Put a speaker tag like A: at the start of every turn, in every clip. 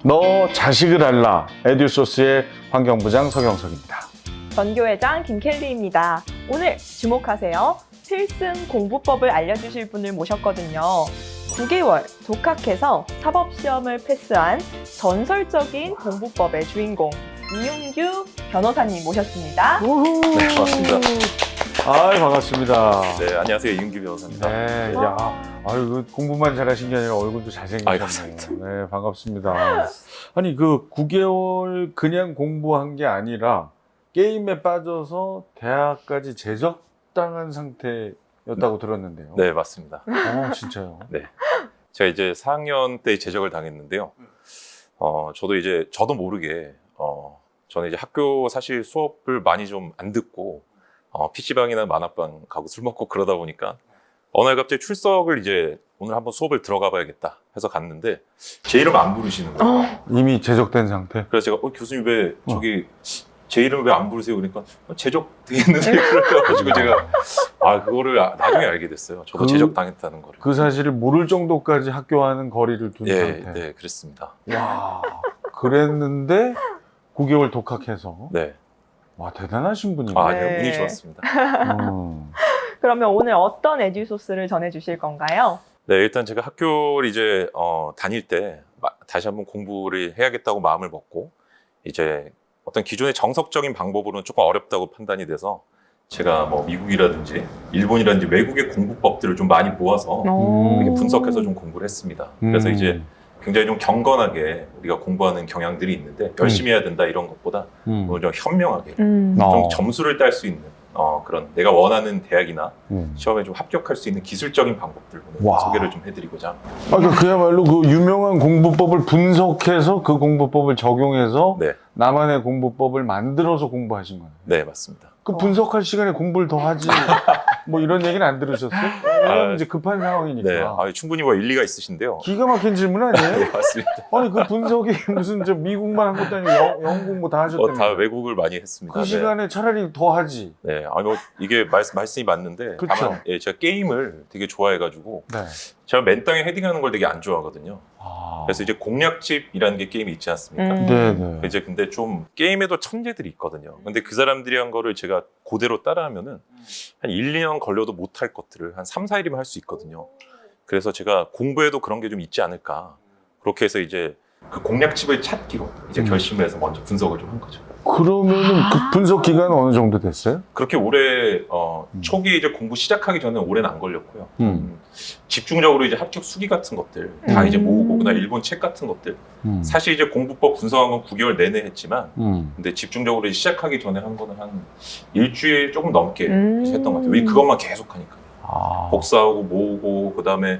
A: 너 자식을 알라. 에듀소스의 환경부장 서경석입니다.
B: 전교회장 김켈리입니다. 오늘 주목하세요. 필승 공부법을 알려주실 분을 모셨거든요. 9개월 독학해서 사법시험을 패스한 전설적인 공부법의 주인공 이윤규 변호사님 모셨습니다.
C: 네, 반갑습니다.
A: 아이, 반갑습니다.
C: 네, 안녕하세요. 이윤규 변호사입니다.
A: 네, 야, 아유, 공부만 잘하신 게 아니라 얼굴도 잘생기셨네요.
C: 감사합니다.
A: 네, 반갑습니다. 아니, 그 9개월 그냥 공부한 게 아니라 게임에 빠져서 대학까지 제적당한 상태였다고 들었는데요.
C: 네, 맞습니다.
A: 진짜요?
C: 제가 이제 4학년 때 제적을 당했는데요. 저도 모르게, 저는 이제 학교 사실 수업을 많이 좀 안 듣고, PC방이나 만화방 가고 술 먹고 그러다 보니까, 어느 날 갑자기 출석을 이제 오늘 한번 수업을 들어가 봐야겠다 해서 갔는데, 제 이름 안 부르시는 거예요.
A: 이미 제적된 상태?
C: 그래서 제가, 교수님 왜 저기, 제 이름 왜 안 부르세요? 그러니까 제적돼 있는데 그래가지고 제가 그거를 나중에 알게 됐어요. 저도 제적당했다는 거를.
A: 그 사실을 모를 정도까지 학교와는 거리를 둔 상태.
C: 네, 그랬습니다.
A: 와, 그랬는데 9개월 독학해서.
C: 네.
A: 와, 대단하신 분이네요.
C: 네, 운이 좋았습니다.
B: 그러면 오늘 어떤 에듀소스를 전해주실 건가요?
C: 네, 일단 제가 학교를 이제 다닐 때 다시 한번 공부를 해야겠다고 마음을 먹고 이제 어떤 기존의 정석적인 방법으로는 조금 어렵다고 판단이 돼서 제가 뭐 미국이라든지 일본이라든지 외국의 공부법들을 좀 많이 모아서 이렇게 분석해서 좀 공부를 했습니다. 그래서 이제 굉장히 좀 경건하게 우리가 공부하는 경향들이 있는데 열심히 해야 된다 이런 것보다 오늘 좀 현명하게 좀 점수를 딸 수 있는 그런 내가 원하는 대학이나 시험에 좀 합격할 수 있는 기술적인 방법들 오늘 소개를 좀 해드리고자.
A: 그야말로 그 유명한 공부법을 분석해서 그 공부법을 적용해서
C: 네.
A: 나만의 공부법을 만들어서 공부하신 거예요.
C: 네, 맞습니다.
A: 그 분석할 시간에 공부를 더 하지. 뭐 이런 얘기는 안 들으셨어요? 왜냐면 이제 급한 상황이니까.
C: 네, 충분히 뭐 일리가 있으신데요.
A: 기가 막힌 질문 아니에요?
C: 네, 맞습니다.
A: 아니 그 분석이 무슨 저 미국만 한 것도 아니고 영국 뭐 다 하셨다며.
C: 다 외국을 많이 했습니다.
A: 그 시간에 차라리 더 하지.
C: 네, 이게 말씀이 맞는데
A: 그쵸?
C: 다만 제가 게임을 되게 좋아해가지고
A: 네.
C: 제가 맨 땅에 헤딩하는 걸 되게 안 좋아하거든요. 그래서 이제 공략집이라는 게 게임이 있지 않습니까?
A: 네네.
C: 이제 근데 좀 게임에도 천재들이 있거든요. 근데 그 사람들이 한 거를 제가 그대로 따라하면은 한 1, 2년 걸려도 못할 것들을 한 3, 4일이면 할 수 있거든요. 그래서 제가 공부에도 그런 게 좀 있지 않을까. 그렇게 해서 이제 그 공략집을 찾기로 이제 결심을 해서 먼저 분석을 좀 한 거죠.
A: 그러면은 그 분석 기간은 어느 정도 됐어요?
C: 그렇게 오래 초기에 이제 공부 시작하기 전에 오래는 안 걸렸고요. 집중적으로 이제 합격 수기 같은 것들 다 이제 모으고 그다음 일본 책 같은 것들 사실 이제 공부법 분석한 건 9개월 내내 했지만 근데 집중적으로 시작하기 전에 한 거는 한 일주일 조금 넘게 했던 것 같아요. 왜 그것만 계속 하니까 복사하고 모으고 그다음에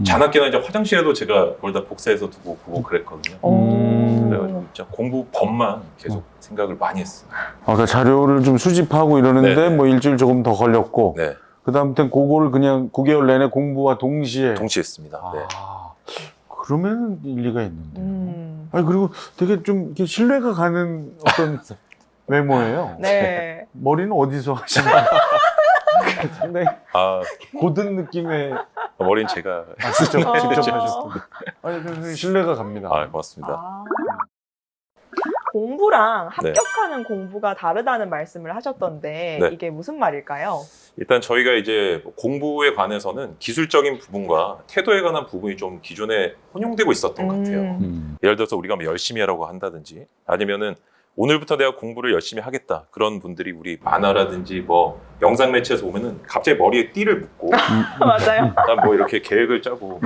C: 자나깨나 이제 화장실에도 제가 그걸 다 복사해서 두고 보고 그랬거든요. 그래가지고 진짜 공부법만 계속 생각을 많이 했어요.
A: 그러니까 자료를 좀 수집하고 이러는데
C: 네네.
A: 뭐 일주일 조금 더 걸렸고
C: 네,
A: 그다음부터는 그거를 그냥 9개월 내내 공부와 동시에
C: 동시했습니다. 네.
A: 그러면 일리가 있는데. 아니 그리고 되게 좀 이렇게 신뢰가 가는 어떤 외모예요.
B: 네.
A: 머리는 어디서 하시나요? 상당히 고든 느낌의
C: 머리는 제가
A: 직접 하셨던데. 아니 그래서 신뢰가 갑니다.
C: 고맙습니다.
B: 공부랑 합격하는 공부가 다르다는 말씀을 하셨던데
C: 네.
B: 이게 무슨 말일까요?
C: 일단 저희가 이제 공부에 관해서는 기술적인 부분과 태도에 관한 부분이 좀 기존에 혼용되고 있었던 것 같아요. 예를 들어서 우리가 뭐 열심히 하라고 한다든지 아니면은 오늘부터 내가 공부를 열심히 하겠다. 그런 분들이 우리 만화라든지 뭐 영상 매체에서 보면은 갑자기 머리에 띠를 묶고
B: 맞아요.
C: 그다음 뭐 이렇게 계획을 짜고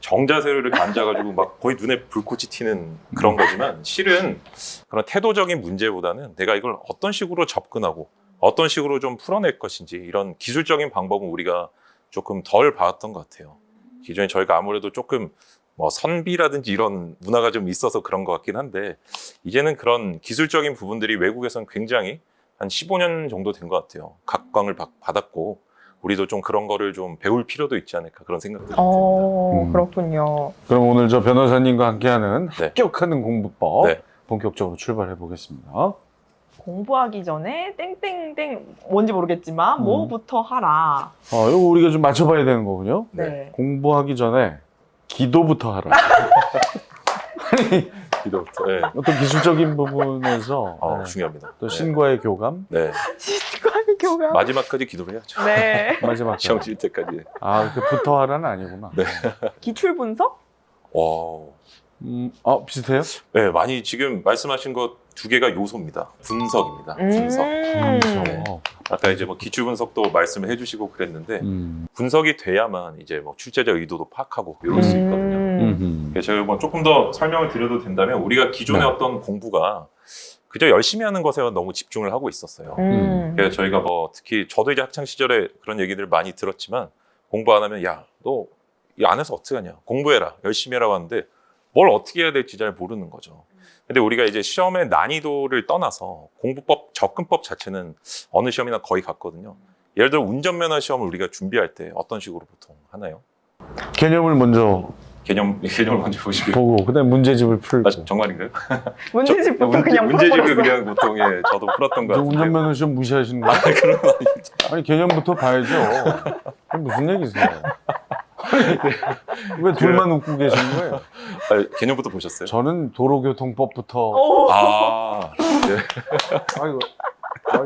C: 정자세로 이렇게 앉아가지고 막 거의 눈에 불꽃이 튀는 그런 거지만 실은 그런 태도적인 문제보다는 내가 이걸 어떤 식으로 접근하고 어떤 식으로 좀 풀어낼 것인지 이런 기술적인 방법은 우리가 조금 덜 봐왔던 것 같아요. 기존에 저희가 아무래도 조금 뭐 선비라든지 이런 문화가 좀 있어서 그런 것 같긴 한데 이제는 그런 기술적인 부분들이 외국에서는 굉장히 한 15년 정도 된 것 같아요. 각광을 받았고 우리도 좀 그런 거를 좀 배울 필요도 있지 않을까 그런 생각들이 듭니다.
B: 그렇군요.
A: 그럼 오늘 저 변호사님과 함께하는
C: 네.
A: 합격하는 공부법
C: 네.
A: 본격적으로 출발해 보겠습니다.
B: 공부하기 전에 땡땡땡 뭔지 모르겠지만 뭐부터 하라.
A: 이거 우리가 좀 맞춰봐야 되는 거군요.
B: 네.
A: 공부하기 전에 기도부터 하라. 아니
C: 기도부터. 네.
A: 어떤 기술적인 부분에서 네.
C: 중요합니다.
A: 또
C: 네.
A: 신과의 교감
C: 네.
B: 신과의 교감.
C: 마지막까지 기도를 해야죠.
B: 네.
A: 마지막
C: 시험 칠 때까지.
A: 그 부터하라는 아니구나.
C: 네.
B: 기출 분석?
C: 와.
A: 비슷해요?
C: 네, 많이 지금 말씀하신 것 두 개가 요소입니다. 분석입니다. 분석. 아까 이제 뭐 기출 분석도 말씀을 해주시고 그랬는데 분석이 돼야만 이제 뭐 출제자 의도도 파악하고 이럴 수 있거든요. 그래서 제가 뭐 조금 더 설명을 드려도 된다면 우리가 기존의
A: 네.
C: 어떤 공부가 그저 열심히 하는 것에 너무 집중을 하고 있었어요. 그래서 저희가 뭐 특히 저도 이제 학창 시절에 그런 얘기들을 많이 들었지만 공부 안 하면 야, 너 이 안에서 어떻게 하냐? 공부해라, 열심히 해라고 하는데 뭘 어떻게 해야 될지 잘 모르는 거죠. 근데 우리가 이제 시험의 난이도를 떠나서 공부법, 접근법 자체는 어느 시험이나 거의 같거든요. 예를 들어 운전면허 시험을 우리가 준비할 때 어떤 식으로 보통 하나요?
A: 개념을 먼저
C: 개념을 먼저 보시고
A: 보고 그다음에 문제집을 풀고.
C: 정말인가요?
B: 문제집부터 그냥
C: 문제집을
B: 풀어버렸어.
C: 그냥 보통 저도 풀었던 것 같은데.
A: 운전면허 시험 무시하시는 거예요?
C: 그런 건 아닙니다.
A: 아니 개념부터 봐야죠. 무슨 얘기세요? 왜 둘만 웃고 계신 거예요?
C: 개념부터 보셨어요?
A: 저는 도로교통법부터.
B: 오.
C: 네.
A: 아이고, 이거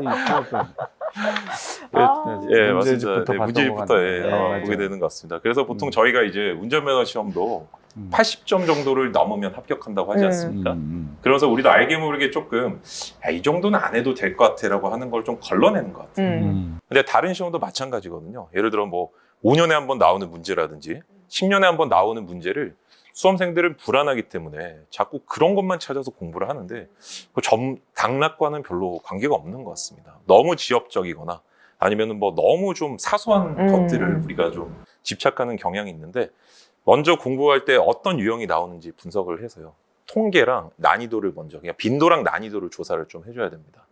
C: 예, 맞습니다.
A: 문제집부터
C: 네,
A: 봤던
C: 문제집부터
A: 것 같네요.
C: 보게
A: 맞아요.
C: 되는 것 같습니다. 그래서 보통 저희가 이제 운전면허 시험도 80점 정도를 넘으면 합격한다고 하지 않습니까? 그래서 우리도 알게 모르게 조금 이 정도는 안 해도 될 것 같아라고 하는 걸 좀 걸러내는 것 같아요. 근데 다른 시험도 마찬가지거든요. 예를 들어 뭐 5년에 한 번 나오는 문제라든지 10년에 한 번 나오는 문제를 수험생들은 불안하기 때문에 자꾸 그런 것만 찾아서 공부를 하는데 그 당락과는 별로 관계가 없는 것 같습니다. 너무 지엽적이거나 아니면 뭐 너무 좀 사소한 것들을 우리가 좀 집착하는 경향이 있는데 먼저 공부할 때 어떤 유형이 나오는지 분석을 해서요. 통계랑 난이도를 먼저 그냥 빈도랑 난이도를 조사를 좀 해줘야 됩니다.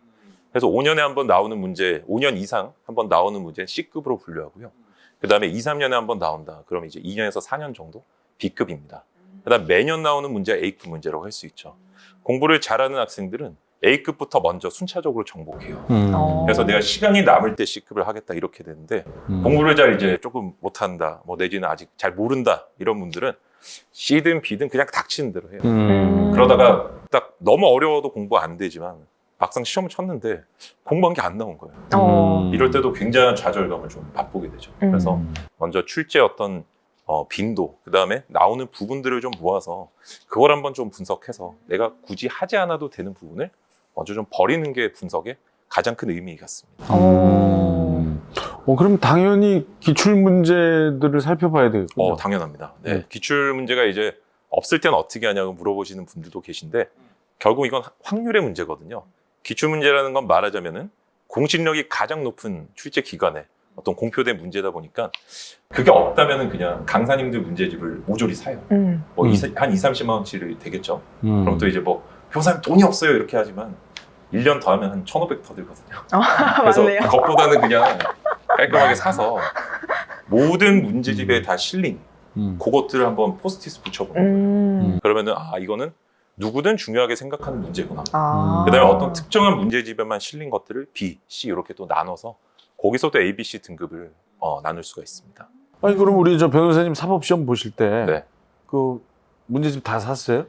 C: 그래서 5년에 한 번 나오는 문제, 5년 이상 한 번 나오는 문제는 C급으로 분류하고요. 그 다음에 2, 3년에 한 번 나온다. 그럼 이제 2년에서 4년 정도 B급입니다. 그 다음 매년 나오는 문제 A급 문제라고 할 수 있죠. 공부를 잘하는 학생들은 A급부터 먼저 순차적으로 정복해요. 그래서 내가 시간이 남을 때 C급을 하겠다 이렇게 되는데 공부를 잘 이제 조금 못한다, 뭐 내지는 아직 잘 모른다 이런 분들은 C든 B든 그냥 닥치는 대로 해요. 그러다가 딱 너무 어려워도 공부 안 되지만 막상 시험을 쳤는데 공부한 게 안 나온 거예요. 이럴 때도 굉장한 좌절감을 좀 맛보게 되죠. 그래서 먼저 출제 어떤 빈도, 그 다음에 나오는 부분들을 좀 모아서 그걸 한번 좀 분석해서 내가 굳이 하지 않아도 되는 부분을 먼저 좀 버리는 게 분석의 가장 큰 의미 같습니다.
A: 그럼 당연히 기출 문제들을 살펴봐야 되겠군요.
C: 당연합니다. 네. 기출 문제가 이제 없을 때는 어떻게 하냐고 물어보시는 분들도 계신데 결국 이건 확률의 문제거든요. 기출 문제라는 건 말하자면은 공신력이 가장 높은 출제 기관에 어떤 공표된 문제다 보니까 그게 없다면은 그냥 강사님들 문제집을 모조리 사요. 뭐 한 2, 30만 원치를 되겠죠. 그럼 또 이제 뭐 교사님 돈이 없어요 이렇게 하지만 1년 더 하면 한 1,500 더 들거든요. 그래서
B: 맞네요.
C: 그것보다는 그냥 깔끔하게 사서 모든 문제집에 다 실린 그것들을 한번 포스트잇 붙여보는 거예요. 그러면은 이거는 누구든 중요하게 생각하는 문제구나. 그다음에 어떤 특정한 문제집에만 실린 것들을 B, C 이렇게 또 나눠서 거기서 또 A, B, C 등급을 나눌 수가 있습니다.
A: 아니 그럼 우리 저 변호사님 사법시험 보실 때
C: 네.
A: 그 문제집 다 샀어요?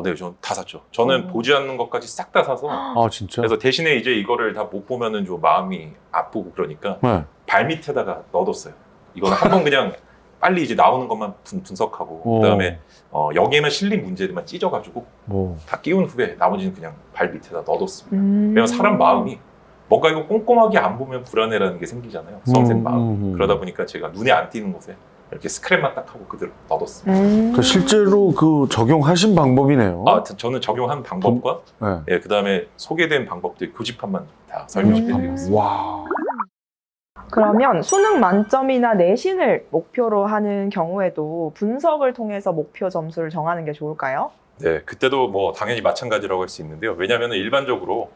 C: 네, 저는 다 샀죠. 저는 보지 않는 것까지 싹 다 사서.
A: 진짜?
C: 그래서 대신에 이제 이거를 다 못 보면은 좀 마음이 아프고 그러니까
A: 네.
C: 발 밑에다가 넣어뒀어요. 이거는 한번 그냥 빨리 이제 나오는 것만 분석하고 그다음에 여기에만 실린 문제들만 찢어가지고 다 끼운 후에 나머지는 그냥 발 밑에다 넣어뒀습니다. 왜냐면 사람 마음이 뭔가 이거 꼼꼼하게 안 보면 불안해라는 게 생기잖아요. 수험생 마음. 그러다 보니까 제가 눈에 안 띄는 곳에 이렇게 스크랩만 딱 하고 그대로 넣어뒀습니다.
A: 실제로 그 적용하신 방법이네요.
C: 저는 적용한 방법과
A: 네.
C: 그다음에 소개된 방법들 교집합만 다 설명해드리겠습니다.
A: 와.
B: 그러면 수능 만점이나 내신을 목표로 하는 경우에도 분석을 통해서 목표 점수를 정하는 게 좋을까요?
C: 네, 그때도 뭐 당연히 마찬가지라고 할 수 있는데요. 왜냐하면 일반적으로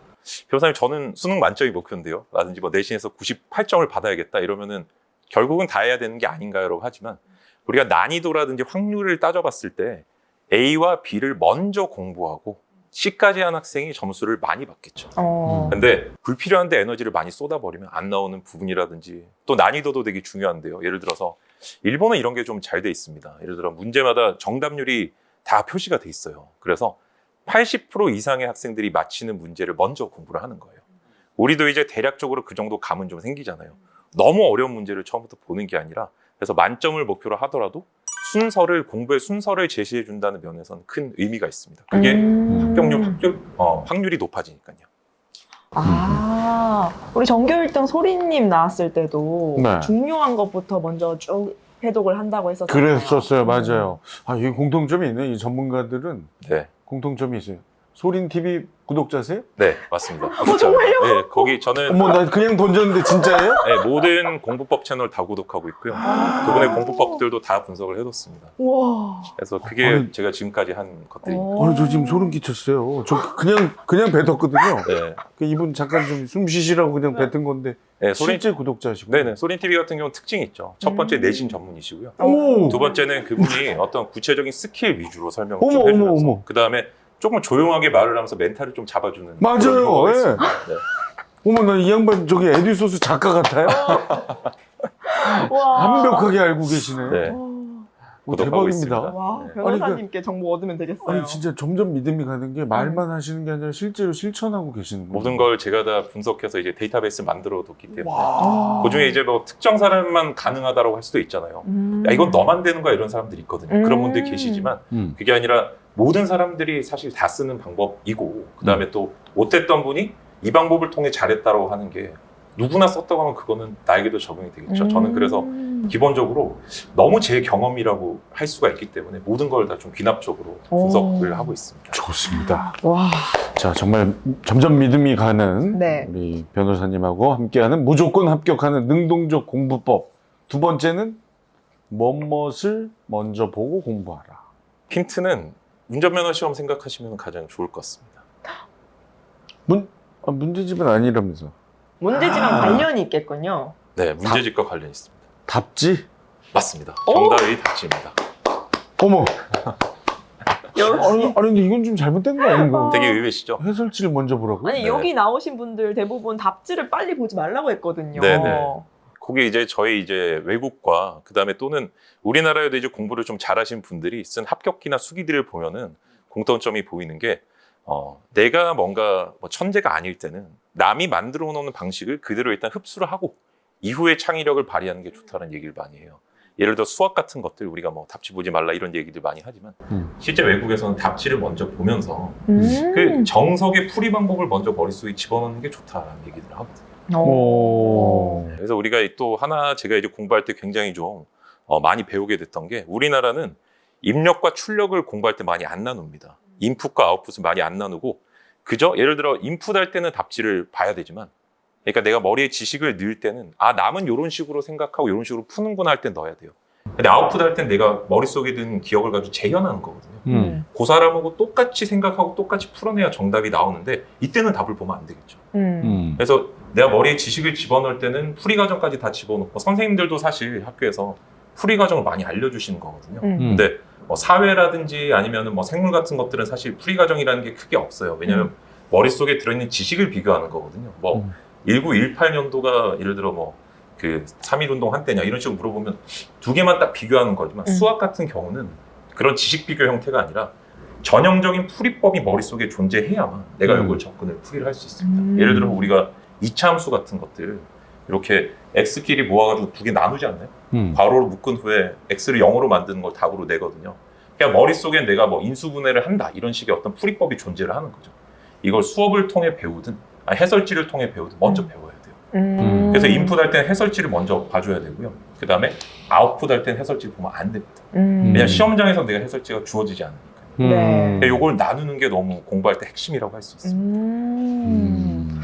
C: 변호사님 저는 수능 만점이 목표인데요. 라든지 뭐 내신에서 98점을 받아야겠다 이러면은 결국은 다 해야 되는 게 아닌가요라고 하지만 우리가 난이도라든지 확률을 따져봤을 때 A와 B를 먼저 공부하고 C까지 한 학생이 점수를 많이 받겠죠. 근데 불필요한데 에너지를 많이 쏟아버리면 안 나오는 부분이라든지 또 난이도도 되게 중요한데요. 예를 들어서 일본은 이런 게 좀 잘 돼 있습니다. 예를 들어 문제마다 정답률이 다 표시가 돼 있어요. 그래서 80% 이상의 학생들이 맞히는 문제를 먼저 공부를 하는 거예요. 우리도 이제 대략적으로 그 정도 감은 좀 생기잖아요. 너무 어려운 문제를 처음부터 보는 게 아니라 그래서 만점을 목표로 하더라도 공부의 순서를 제시해 준다는 면에서는 큰 의미가 있습니다. 그게 확률이 높아지니까요.
B: 우리 전교 1등 소리님 나왔을 때도
A: 네.
B: 중요한 것부터 먼저 쭉 해독을 한다고 했었잖아요.
A: 그랬었어요. 맞아요. 이게 공통점이 있네. 이 전문가들은
C: 네,
A: 공통점이 있어요. 소린TV 구독자세요?
C: 네 맞습니다.
B: 정말요?
C: 네, 거기 저는
A: 어머, 나 그냥 던졌는데 진짜예요?
C: 네, 모든 공부법 채널 다 구독하고 있고요. 그분의 공부법들도 다 분석을 해뒀습니다.
B: 우와.
C: 그래서 그게
A: 아니,
C: 제가 지금까지 한 것들입니다.
A: 저 지금 소름 끼쳤어요. 저 그냥 뱉었거든요.
C: 네,
A: 이분 잠깐 좀 숨 쉬시라고 그냥 뱉은 건데
C: 네
A: 실제 구독자시고.
C: 네네. 소린TV 같은 경우는 특징이 있죠. 첫 번째 내신 전문이시고요.
A: 오,
C: 두 번째는 그분이 어떤 구체적인 스킬 위주로 설명을
A: 어머,
C: 좀
A: 어머,
C: 해주면서
A: 어머.
C: 그 다음에 조금 조용하게 말을 하면서 멘탈을 좀 잡아주는
A: 맞아요.
C: 그런 효과가
A: 예.
C: 있습니다. 네.
A: 어머, 나 이 양반 저기 에듀소스 작가 같아요?
B: 와.
A: 완벽하게 알고 계시네.
C: 네. 구독하고
A: 대박입니다.
C: 있습니다.
B: 와,
C: 네.
B: 변호사님께 정보 얻으면 되겠어요.
A: 아니 진짜 점점 믿음이 가는 게 말만 하시는 게 아니라 실제로 실천하고 계시는 거예요.
C: 모든 걸 제가 다 분석해서 이제 데이터베이스 만들어 뒀기 때문에
A: 와.
C: 그 중에 이제 뭐 특정 사람만 가능하다고 할 수도 있잖아요. 야, 이건 너만 되는 거야 이런 사람들이 있거든요. 그런 분들이 계시지만 그게 아니라 모든 사람들이 사실 다 쓰는 방법이고 그 다음에 또 못했던 분이 이 방법을 통해 잘했다고 하는 게 누구나 썼다고 하면 그거는 나에게도 적용이 되겠죠. 저는 그래서 기본적으로 너무 제 경험이라고 할 수가 있기 때문에 모든 걸 다 좀 귀납적으로 분석을 하고 있습니다.
A: 좋습니다.
B: 와.
A: 자, 정말 점점 믿음이 가는
B: 네.
A: 우리 변호사님하고 함께하는 무조건 합격하는 능동적 공부법. 두 번째는 뭐뭇을 먼저 보고 공부하라.
C: 힌트는 운전면허 시험 생각하시면 가장 좋을 것 같습니다.
A: 문제집은 아니라면서.
B: 문제지랑 관련이 있겠군요.
C: 네, 문제집과 관련이 있습니다.
A: 답지?
C: 맞습니다. 정답이 답지입니다.
A: 어머.
B: 역시.
A: 아니 근데 이건 좀 잘못된 거 아닌가?
C: 되게 의외시죠?
A: 해설지를 먼저 보라고?
B: 아니
C: 네.
B: 여기 나오신 분들 대부분 답지를 빨리 보지 말라고 했거든요.
C: 네네. 그게 이제 저희 이제 외국과 그 다음에 또는 우리나라에도 이제 공부를 좀 잘하신 분들이 쓴 합격기나 수기들을 보면은 공통점이 보이는 게 내가 뭔가 뭐 천재가 아닐 때는 남이 만들어 놓는 방식을 그대로 일단 흡수를 하고 이후에 창의력을 발휘하는 게 좋다는 얘기를 많이 해요. 예를 들어 수학 같은 것들 우리가 뭐 답지 보지 말라 이런 얘기들 많이 하지만 실제 외국에서는 답지를 먼저 보면서 그 정석의 풀이 방법을 먼저 머릿속에 집어넣는 게 좋다라는 얘기를 하거든요.
A: 오.
C: 그래서 우리가 또 하나 제가 이제 공부할 때 굉장히 좀 많이 배우게 됐던 게 우리나라는 입력과 출력을 공부할 때 많이 안 나눕니다. 인풋과 아웃풋을 많이 안 나누고 그저 예를 들어 인풋할 때는 답지를 봐야 되지만 그러니까 내가 머리에 지식을 넣을 때는 남은 이런 식으로 생각하고 이런 식으로 푸는구나 할 때 넣어야 돼요. 근데 아웃풋 할 땐 내가 머릿속에 든 기억을 가지고 재현하는 거거든요. 그 사람하고 똑같이 생각하고 똑같이 풀어내야 정답이 나오는데 이때는 답을 보면 안 되겠죠. 그래서 내가 머리에 지식을 집어넣을 때는 풀이 과정까지 다 집어넣고 선생님들도 사실 학교에서 풀이 과정을 많이 알려주시는 거거든요. 근데 뭐 사회라든지 아니면 뭐 생물 같은 것들은 사실 풀이 과정이라는 게 크게 없어요. 왜냐하면 머릿속에 들어있는 지식을 비교하는 거거든요. 뭐 1918년도가 예를 들어 뭐 그 3.1운동 한때냐 이런 식으로 물어보면 두 개만 딱 비교하는 거지만 수학 같은 경우는 그런 지식 비교 형태가 아니라 전형적인 풀이법이 머릿속에 존재해야만 내가 이걸 접근을 풀이를 할 수 있습니다. 예를 들어 우리가 이차함수 같은 것들 이렇게 x끼리 모아가지고 두 개 나누지 않나요? 괄호로 묶은 후에 x를 0으로 만드는 걸 답으로 내거든요. 그냥 머릿속에 내가 뭐 인수분해를 한다 이런 식의 어떤 풀이법이 존재를 하는 거죠. 이걸 수업을 통해 배우든 해설지를 통해 배우든 먼저 배워야 돼요. 그래서 인풋할 때는 해설지를 먼저 봐줘야 되고요. 그 다음에 아웃풋 할 때는 해설지를 보면 안 됩니다. 왜냐면 시험장에서 내가 해설지가 주어지지 않으니까.
B: 네.
C: 이걸 나누는 게 너무 공부할 때 핵심이라고 할 수 있습니다.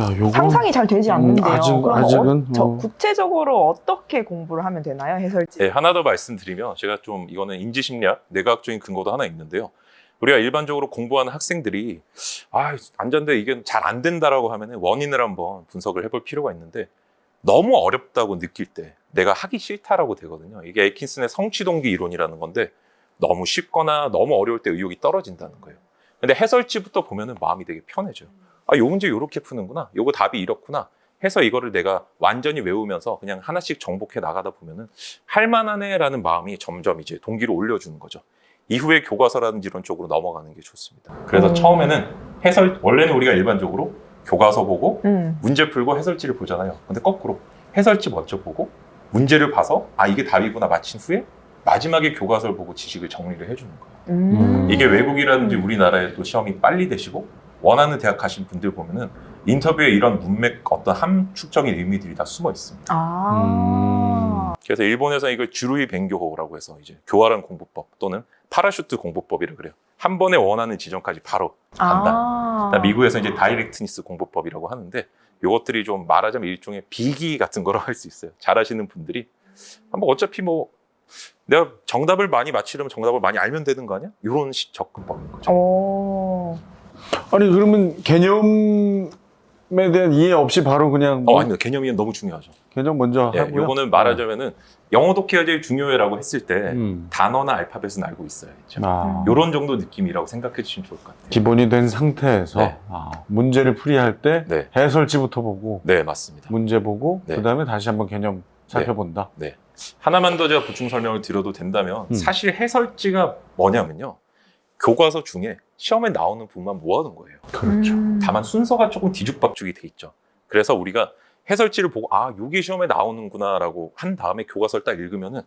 A: 야, 요거
B: 상상이 잘 되지 않는데요.
A: 아직은
B: 구체적으로 어떻게 공부를 하면 되나요? 해설지.
C: 네, 하나 더 말씀드리면 제가 좀 이거는 인지심리학, 뇌과학적인 근거도 하나 있는데요. 우리가 일반적으로 공부하는 학생들이 앉았는데 이게 잘 안 된다라고 하면 원인을 한번 분석을 해볼 필요가 있는데 너무 어렵다고 느낄 때 내가 하기 싫다라고 되거든요. 이게 에이킨슨의 성취동기 이론이라는 건데 너무 쉽거나 너무 어려울 때 의욕이 떨어진다는 거예요. 근데 해설지부터 보면은 마음이 되게 편해져요. 요 문제 요렇게 푸는구나. 요거 답이 이렇구나. 해서 이거를 내가 완전히 외우면서 그냥 하나씩 정복해 나가다 보면은 할만하네라는 마음이 점점 이제 동기를 올려주는 거죠. 이후에 교과서라든지 이런 쪽으로 넘어가는 게 좋습니다. 그래서 처음에는 원래는 우리가 일반적으로 교과서 보고 문제 풀고 해설지를 보잖아요. 근데 거꾸로 해설지 먼저 보고 문제를 봐서 아 이게 답이구나 맞힌 후에 마지막에 교과서를 보고 지식을 정리를 해주는 거예요. 이게 외국이라든지 우리나라에 또 시험이 빨리 되시고 원하는 대학 가신 분들 보면은 인터뷰에 이런 문맥 어떤 함축적인 의미들이 다 숨어 있습니다. 그래서 일본에서 이걸 주루이 벤교호라고 해서 이제 교활한 공부법 또는 파라슈트 공부법이라고 그래요. 한 번에 원하는 지점까지 바로 간다. 미국에서 이제 다이렉트니스 공부법이라고 하는데 이것들이 좀 말하자면 일종의 비기 같은 거라고 할 수 있어요. 잘하시는 분들이 한번 어차피 뭐 내가 정답을 많이 맞히려면 정답을 많이 알면 되는 거 아니야? 이런 접근법인 거죠.
A: 아니 그러면 개념에 대한 이해 없이 바로 그냥
C: 아니요. 개념이 너무 중요하죠.
A: 개념 먼저 하고요.
C: 이거는 말하자면은 영어 독해가 제일 중요해라고 했을 때 단어나 알파벳은 알고 있어야죠. 이런 정도 느낌이라고 생각해 주시면 좋을 것 같아요.
A: 기본이 된 상태에서
C: 네.
A: 문제를 풀이할 때
C: 네.
A: 해설지부터 보고
C: 네, 맞습니다.
A: 문제 보고
C: 네.
A: 그다음에 다시 한번 개념 살펴본다.
C: 네. 하나만 더 제가 보충 설명을 드려도 된다면 사실 해설지가 뭐냐면요. 교과서 중에 시험에 나오는 부분만 모아둔 거예요.
A: 그렇죠.
C: 다만 순서가 조금 뒤죽박죽이 돼 있죠. 그래서 우리가 해설지를 보고 아, 요게 시험에 나오는구나라고 한 다음에 교과서를 딱 읽으면은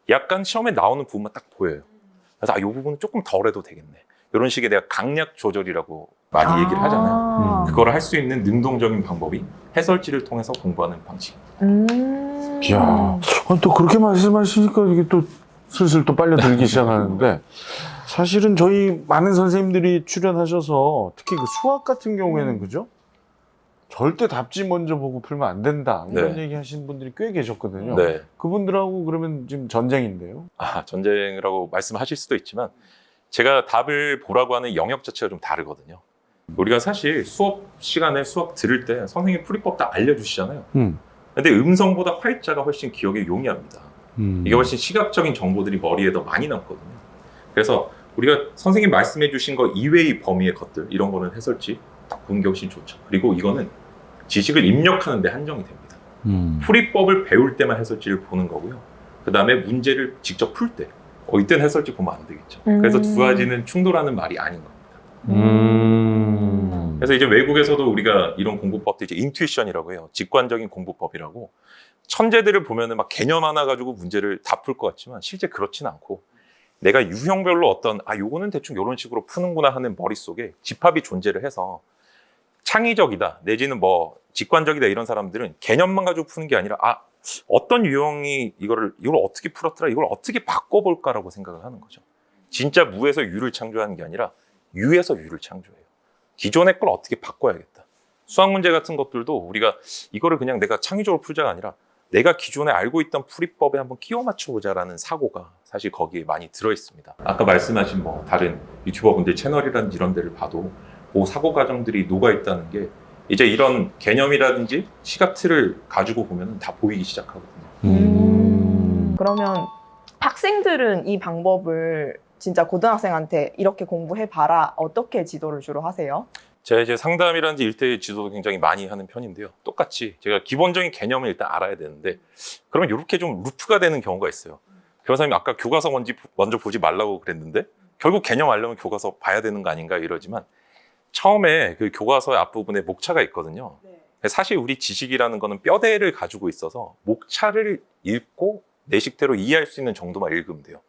C: 약간 시험에 나오는 부분만 딱 보여요. 그래서 아, 요 부분은 조금 덜 해도 되겠네. 이런 식의 내가 강약 조절이라고 많이 얘기를 하잖아요. 그걸 할 수 있는 능동적인 방법이 해설지를 통해서 공부하는 방식입니다.
A: 이야, 또 그렇게 말씀하시니까 이게 또 슬슬 또 빨려들기 시작하는데 사실은 저희 많은 선생님들이 출연하셔서 특히 그 수학 같은 경우에는 그죠? 절대 답지 먼저 보고 풀면 안 된다 이런 얘기 하시는 분들이 꽤 계셨거든요.
C: 네.
A: 그분들하고 그러면 지금 전쟁인데요.
C: 전쟁이라고 말씀하실 수도 있지만 제가 답을 보라고 하는 영역 자체가 좀 다르거든요. 우리가 사실 수업 시간에 수업 들을 때 선생님 풀이법 다 알려주시잖아요. 근데 음성보다 활자가 훨씬 기억에 용이합니다. 이게 훨씬 시각적인 정보들이 머리에 더 많이 남거든요. 그래서 우리가 선생님 말씀해 주신 거 이외의 범위의 것들 이런 거는 해설지 딱 보는 게 훨씬 좋죠. 그리고 이거는 지식을 입력하는 데 한정이 됩니다. 풀이법을 배울 때만 해설지를 보는 거고요. 그 다음에 문제를 직접 풀 때 이때는 해설지 보면 안 되겠죠. 그래서 두 가지는 충돌하는 말이 아닌 겁니다. 그래서 이제 외국에서도 우리가 이런 공부법도 이제 인투이션이라고 해요. 직관적인 공부법이라고. 천재들을 보면은 막 개념 하나 가지고 문제를 다 풀 것 같지만 실제 그렇진 않고 내가 유형별로 어떤 요거는 대충 이런 식으로 푸는구나 하는 머릿속에 집합이 존재를 해서 창의적이다 내지는 뭐 직관적이다 이런 사람들은 개념만 가지고 푸는 게 아니라 어떤 유형이 이걸 어떻게 풀었더라 이걸 어떻게 바꿔볼까라고 생각을 하는 거죠. 진짜 무에서 유를 창조하는 게 아니라 유에서 유를 창조해요. 기존의 걸 어떻게 바꿔야겠다. 수학 문제 같은 것들도 우리가 이거를 그냥 내가 창의적으로 풀자가 아니라 내가 기존에 알고 있던 풀이법에 한번 끼워 맞춰보자라는 사고가 사실 거기에 많이 들어있습니다. 아까 말씀하신 뭐 다른 유튜버분들 채널이라든지 이런 데를 봐도 그 사고 과정들이 녹아있다는 게 이제 이런 개념이라든지 시각 틀을 가지고 보면 다 보이기 시작하거든요.
B: 그러면 학생들은 이 방법을 진짜 고등학생한테 이렇게 공부해봐라 어떻게 지도를 주로 하세요?
C: 제가 이제 상담이라든지 일대일 지도도 굉장히 많이 하는 편인데요. 똑같이 제가 기본적인 개념을 일단 알아야 되는데 그러면 이렇게 좀 루프가 되는 경우가 있어요. 변호사님 아까 교과서 먼저 보지 말라고 그랬는데 결국 개념 알려면 교과서 봐야 되는 거 아닌가 이러지만 처음에 그 교과서의 앞부분에 목차가 있거든요. 사실 우리 지식이라는 거는 뼈대를 가지고 있어서 목차를 읽고 내 식대로 이해할 수 있는 정도만 읽으면 돼요.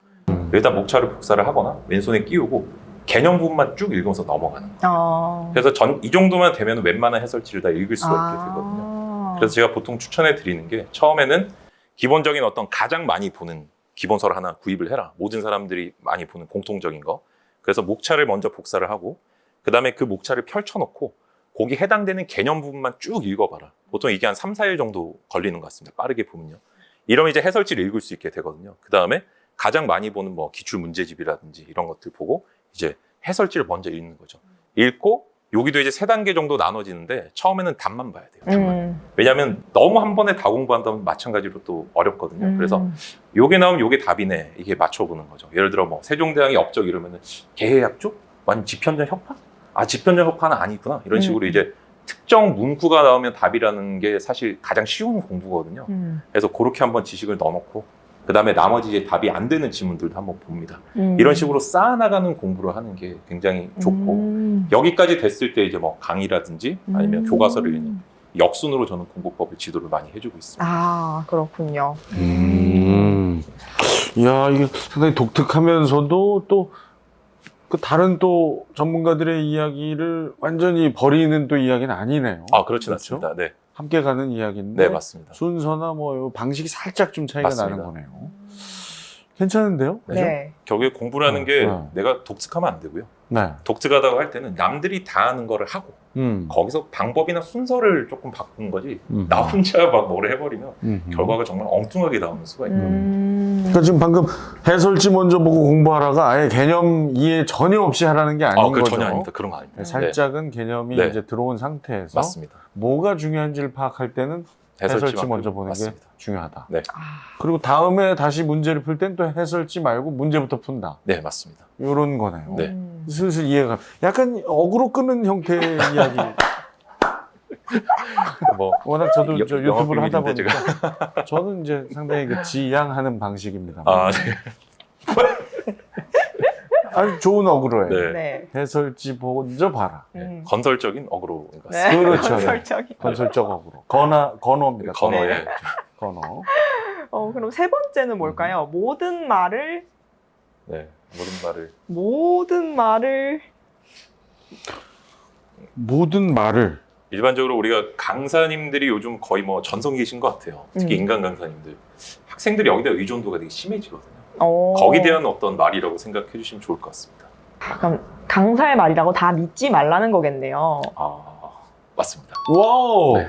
C: 여기다 목차를 복사를 하거나 왼손에 끼우고 개념 부분만 쭉 읽으면서 넘어가는 거예요. 그래서 이 정도만 되면 웬만한 해설지를 다 읽을 수가 있게 되거든요. 그래서 제가 보통 추천해 드리는 게 처음에는 기본적인 어떤 가장 많이 보는 기본서를 하나 구입을 해라. 모든 사람들이 많이 보는 공통적인 거. 그래서 목차를 먼저 복사를 하고 그 다음에 그 목차를 펼쳐놓고 거기 해당되는 개념 부분만 쭉 읽어봐라. 보통 이게 한 3, 4일 정도 걸리는 것 같습니다. 빠르게 보면요. 이러면 이제 해설지를 읽을 수 있게 되거든요. 그 다음에 가장 많이 보는 뭐 기출 문제집이라든지 이런 것들 보고 이제 해설지를 먼저 읽는 거죠. 읽고 여기도 이제 3단계 정도 나눠지는데 처음에는 답만 봐야 돼요. 답만. 왜냐하면 너무 한 번에 다 공부한다면 마찬가지로 또 어렵거든요. 그래서 요게 나오면 요게 답이네. 이게 맞춰보는 거죠. 예를 들어 뭐 세종대왕이 업적 이러면은 개해약조? 완전 지편전 협파? 지편전 협파는 아니구나. 이런 식으로 이제 특정 문구가 나오면 답이라는 게 사실 가장 쉬운 공부거든요. 그래서 그렇게 한번 지식을 넣어놓고 그다음에 나머지 이제 답이 안 되는 지문들도 한번 봅니다. 이런 식으로 쌓아나가는 공부를 하는 게 굉장히 좋고 여기까지 됐을 때 이제 뭐 강의라든지 아니면 교과서를 읽는 역순으로 저는 공부법을 지도를 많이 해주고 있습니다.
B: 아, 그렇군요.
A: 이야, 이게 상당히 독특하면서도 또 그 다른 또 전문가들의 이야기를 완전히 버리는 또 이야기는 아니네요.
C: 아, 그렇진
A: 그렇죠?
C: 않습니다. 네,
A: 함께 가는 이야기인데
C: 네 맞습니다.
A: 순서나 뭐 방식이 살짝 좀 차이가
C: 맞습니다.
A: 나는 거네요. 괜찮은데요?
B: 네.
C: 결국에 공부라는 게
A: 네.
C: 내가 독특하면 안 되고요.
A: 네.
C: 독특하다고 할 때는 남들이 다 하는 거를 하고 거기서 방법이나 순서를 조금 바꾸는 거지 나 혼자 막 뭐를 해버리면 결과가 정말 엉뚱하게 나오는 수가 있거든요.
A: 그러니까 지금 방금 해설지 먼저 보고 공부하라가 아예 개념 이해 전혀 없이 하라는 게 아닌
C: 그거
A: 거죠.
C: 전혀 아닙니다. 그런 거 아닙니다.
A: 네, 살짝은 개념이
C: 네.
A: 이제 들어온 상태에서
C: 맞습니다.
A: 뭐가 중요한지를 파악할 때는 해설지 먼저 보는
C: 맞습니다.
A: 게 중요하다.
C: 네.
A: 그리고 다음에 다시 문제를 풀 땐 또 해설지 말고 문제부터 푼다.
C: 네, 맞습니다.
A: 이런 거네요.
C: 네.
A: 슬슬 이해가. 약간 어그로 끄는 형태의 이야기.
C: 뭐
A: 워낙 저도 저
C: 영업
A: 유튜브를 하다
C: 비밀인데,
A: 보니까 저는 이제 상당히 그 지향하는 방식입니다.
C: 아, 네.
A: 아주 좋은 어그로예요.
C: 네.
B: 네.
A: 해설지 먼저 봐라.
C: 건설적인 어그로인 것
B: 네.
C: 같습니다.
A: 그렇죠.
B: 건설적인.
A: 건설적 어그로. 건어입니다.
C: 건어에
A: 건어.
B: 그럼 세 번째는 뭘까요? 모든 말을
C: 모든 말을
A: 모든 말을
C: 일반적으로 우리가 강사님들이 요즘 거의 뭐 전성기신 것 같아요. 특히 인간 강사님들. 학생들이 여기다 의존도가 되게 심해지거든요. 거기에 대한 어떤 말이라고 생각해 주시면 좋을 것 같습니다.
B: 그럼 강사의 말이라고 다 믿지 말라는 거겠네요.
C: 아, 맞습니다.
A: 와우.
C: 네.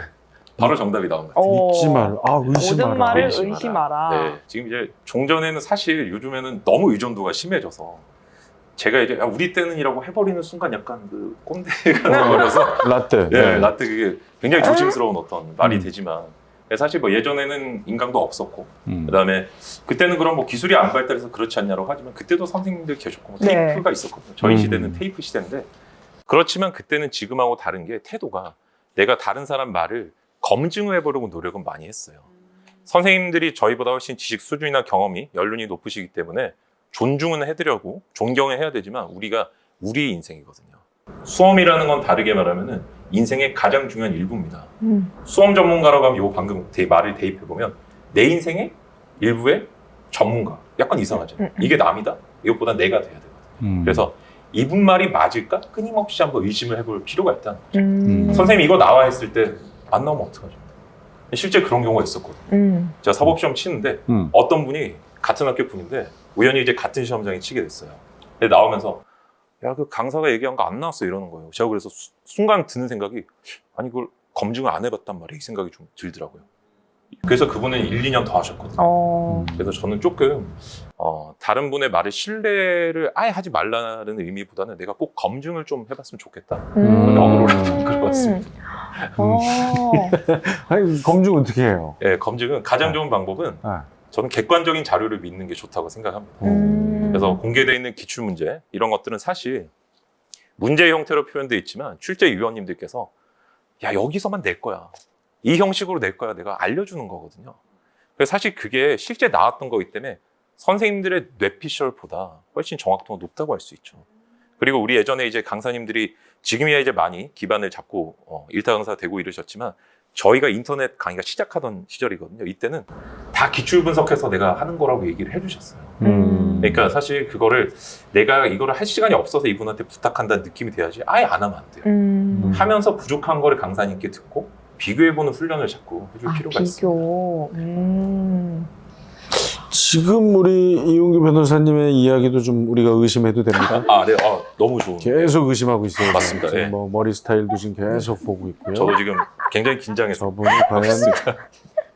C: 바로 정답이 나온 것 같아요.
A: 믿지 말. 의심하라.
B: 모든 말을
C: 의심하라.
B: 의심하라.
C: 네, 지금 이제 종전에는 사실 요즘에는 너무 의존도가 심해져서 제가 이제 우리 때는이라고 해버리는 순간 약간 그 꼰대가 돼버려서
A: 라떼.
C: 네, 라떼 그게 굉장히 조심스러운 어떤 말이 되지만 사실 뭐 예전에는 인강도 없었고 그다음에 그때는 그런 뭐 기술이 안 발달해서 그렇지 않냐라고 하지만 그때도 선생님들 계셨고 뭐 테이프가 있었거든요. 저희 시대는 테이프 시대인데 그렇지만 그때는 지금하고 다른 게 태도가 내가 다른 사람 말을 검증을 해보려고 노력은 많이 했어요. 선생님들이 저희보다 훨씬 지식 수준이나 경험이 연륜이 높으시기 때문에 존중은 해드려고 존경을 해야 되지만 우리가 우리의 인생이거든요. 수험이라는 건 다르게 말하면은 인생의 가장 중요한 일부입니다. 수험 전문가라고 하면 요 방금 말을 대입해보면 내 인생의 일부의 전문가. 약간 이상하잖아요. 이게 남이다? 이것보다 내가 돼야 되거든요. 그래서 이분 말이 맞을까? 끊임없이 한번 의심을 해볼 필요가 있다는 거죠. 선생님이 이거 나와 했을 때 안 나오면 어떡하죠? 실제 그런 경우가 있었거든요. 제가 사법시험 치는데 어떤 분이 같은 학교 분인데 우연히 이제 같은 시험장에 치게 됐어요. 근데 나오면서 야, 그 강사가 얘기한 거 안 나왔어 이러는 거예요. 제가 그래서 순간 드는 생각이 아니 그걸 검증을 안 해봤단 말이에요. 이 생각이 좀 들더라고요. 그래서 그분은 1, 2년 더 하셨거든요. 그래서 저는 조금 다른 분의 말을 신뢰를 아예 하지 말라는 의미보다는 내가 꼭 검증을 좀 해봤으면 좋겠다. 어그로를 그런 것 같습니다.
A: 아니, 검증 어떻게 해요?
C: 네, 검증은 가장 좋은 방법은 저는 객관적인 자료를 믿는 게 좋다고 생각합니다. 그래서 공개되어 있는 기출문제 이런 것들은 사실 문제 형태로 표현되어 있지만 출제위원님들께서 야 여기서만 낼 거야. 이 형식으로 낼 거야. 내가 알려주는 거거든요. 그래서 사실 그게 실제 나왔던 거기 때문에 선생님들의 뇌피셜보다 훨씬 정확도가 높다고 할 수 있죠. 그리고 우리 예전에 이제 강사님들이 지금이야 이제 많이 기반을 잡고 일타 강사 되고 이러셨지만 저희가 인터넷 강의가 시작하던 시절이거든요. 이때는 다 기출 분석해서 내가 하는 거라고 얘기를 해주셨어요. 그러니까 사실 그거를 내가 이거를 할 시간이 없어서 이분한테 부탁한다는 느낌이 돼야지 아예 안 하면 안 돼요. 하면서 부족한 거를 강사님께 듣고 비교해보는 훈련을 자꾸 해줄 필요가 있습니다.
A: 지금 우리 이용규 변호사님의 이야기도 좀 우리가 의심해도 됩니다.
C: 네. 너무 좋은.
A: 계속 의심하고 있어요.
C: 맞습니다.
A: 지금
C: 네.
A: 뭐 머리 스타일도 지금 계속 보고 있고요.
C: 저도 지금 굉장히 긴장해서.
A: 저분이 과연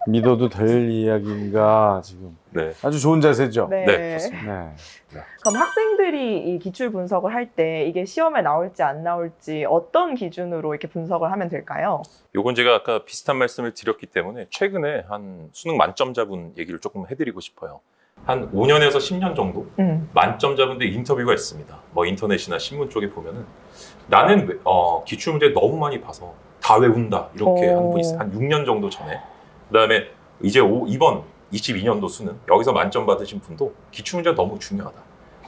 A: 믿어도 될 이야기인가 지금.
C: 네.
A: 아주 좋은 자세죠.
C: 네, 좋습니다.
A: 네.
B: 그럼 학생들이 이 기출 분석을 할 때 이게 시험에 나올지 안 나올지 어떤 기준으로 이렇게 분석을 하면 될까요?
C: 요건 제가 아까 비슷한 말씀을 드렸기 때문에 최근에 한 수능 만점자분 얘기를 조금 해드리고 싶어요. 한 5년에서 10년 정도 만점자분들 인터뷰가 있습니다. 뭐 인터넷이나 신문 쪽에 보면은 나는 기출문제 너무 많이 봐서 다 외운다 이렇게 한 분이 있어요. 한 6년 정도 전에. 그다음에 이제 이번 22년도 수능 여기서 만점 받으신 분도 기출문제가 너무 중요하다.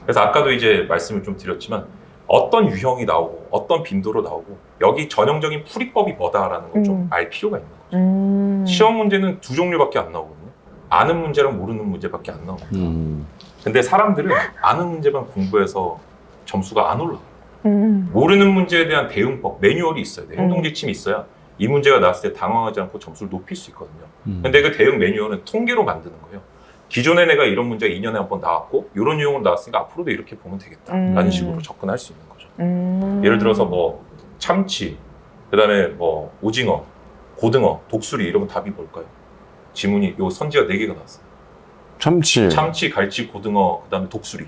C: 그래서 아까도 이제 말씀을 좀 드렸지만 어떤 유형이 나오고 어떤 빈도로 나오고 여기 전형적인 풀이법이 뭐다라는 걸 좀 알 필요가 있는 거죠. 시험 문제는 두 종류밖에 안 나오거든요. 아는 문제랑 모르는 문제밖에 안 나오거든요. 근데 사람들은 아는 문제만 공부해서 점수가 안 올라가요. 모르는 문제에 대한 대응법, 매뉴얼이 있어야 돼요. 행동지침이 있어야 이 문제가 나왔을 때 당황하지 않고 점수를 높일 수 있거든요. 근데 그 대응 매뉴얼은 통계로 만드는 거예요. 기존에 내가 이런 문제가 2년에 한 번 나왔고 이런 유형으로 나왔으니까 앞으로도 이렇게 보면 되겠다라는 식으로 접근할 수 있는 거죠. 예를 들어서 뭐 참치, 그다음에 뭐 오징어, 고등어, 독수리 이러면 답이 뭘까요? 지문이 요 선지가 4개가 나왔어요. 참치, 갈치, 고등어, 그다음에 독수리.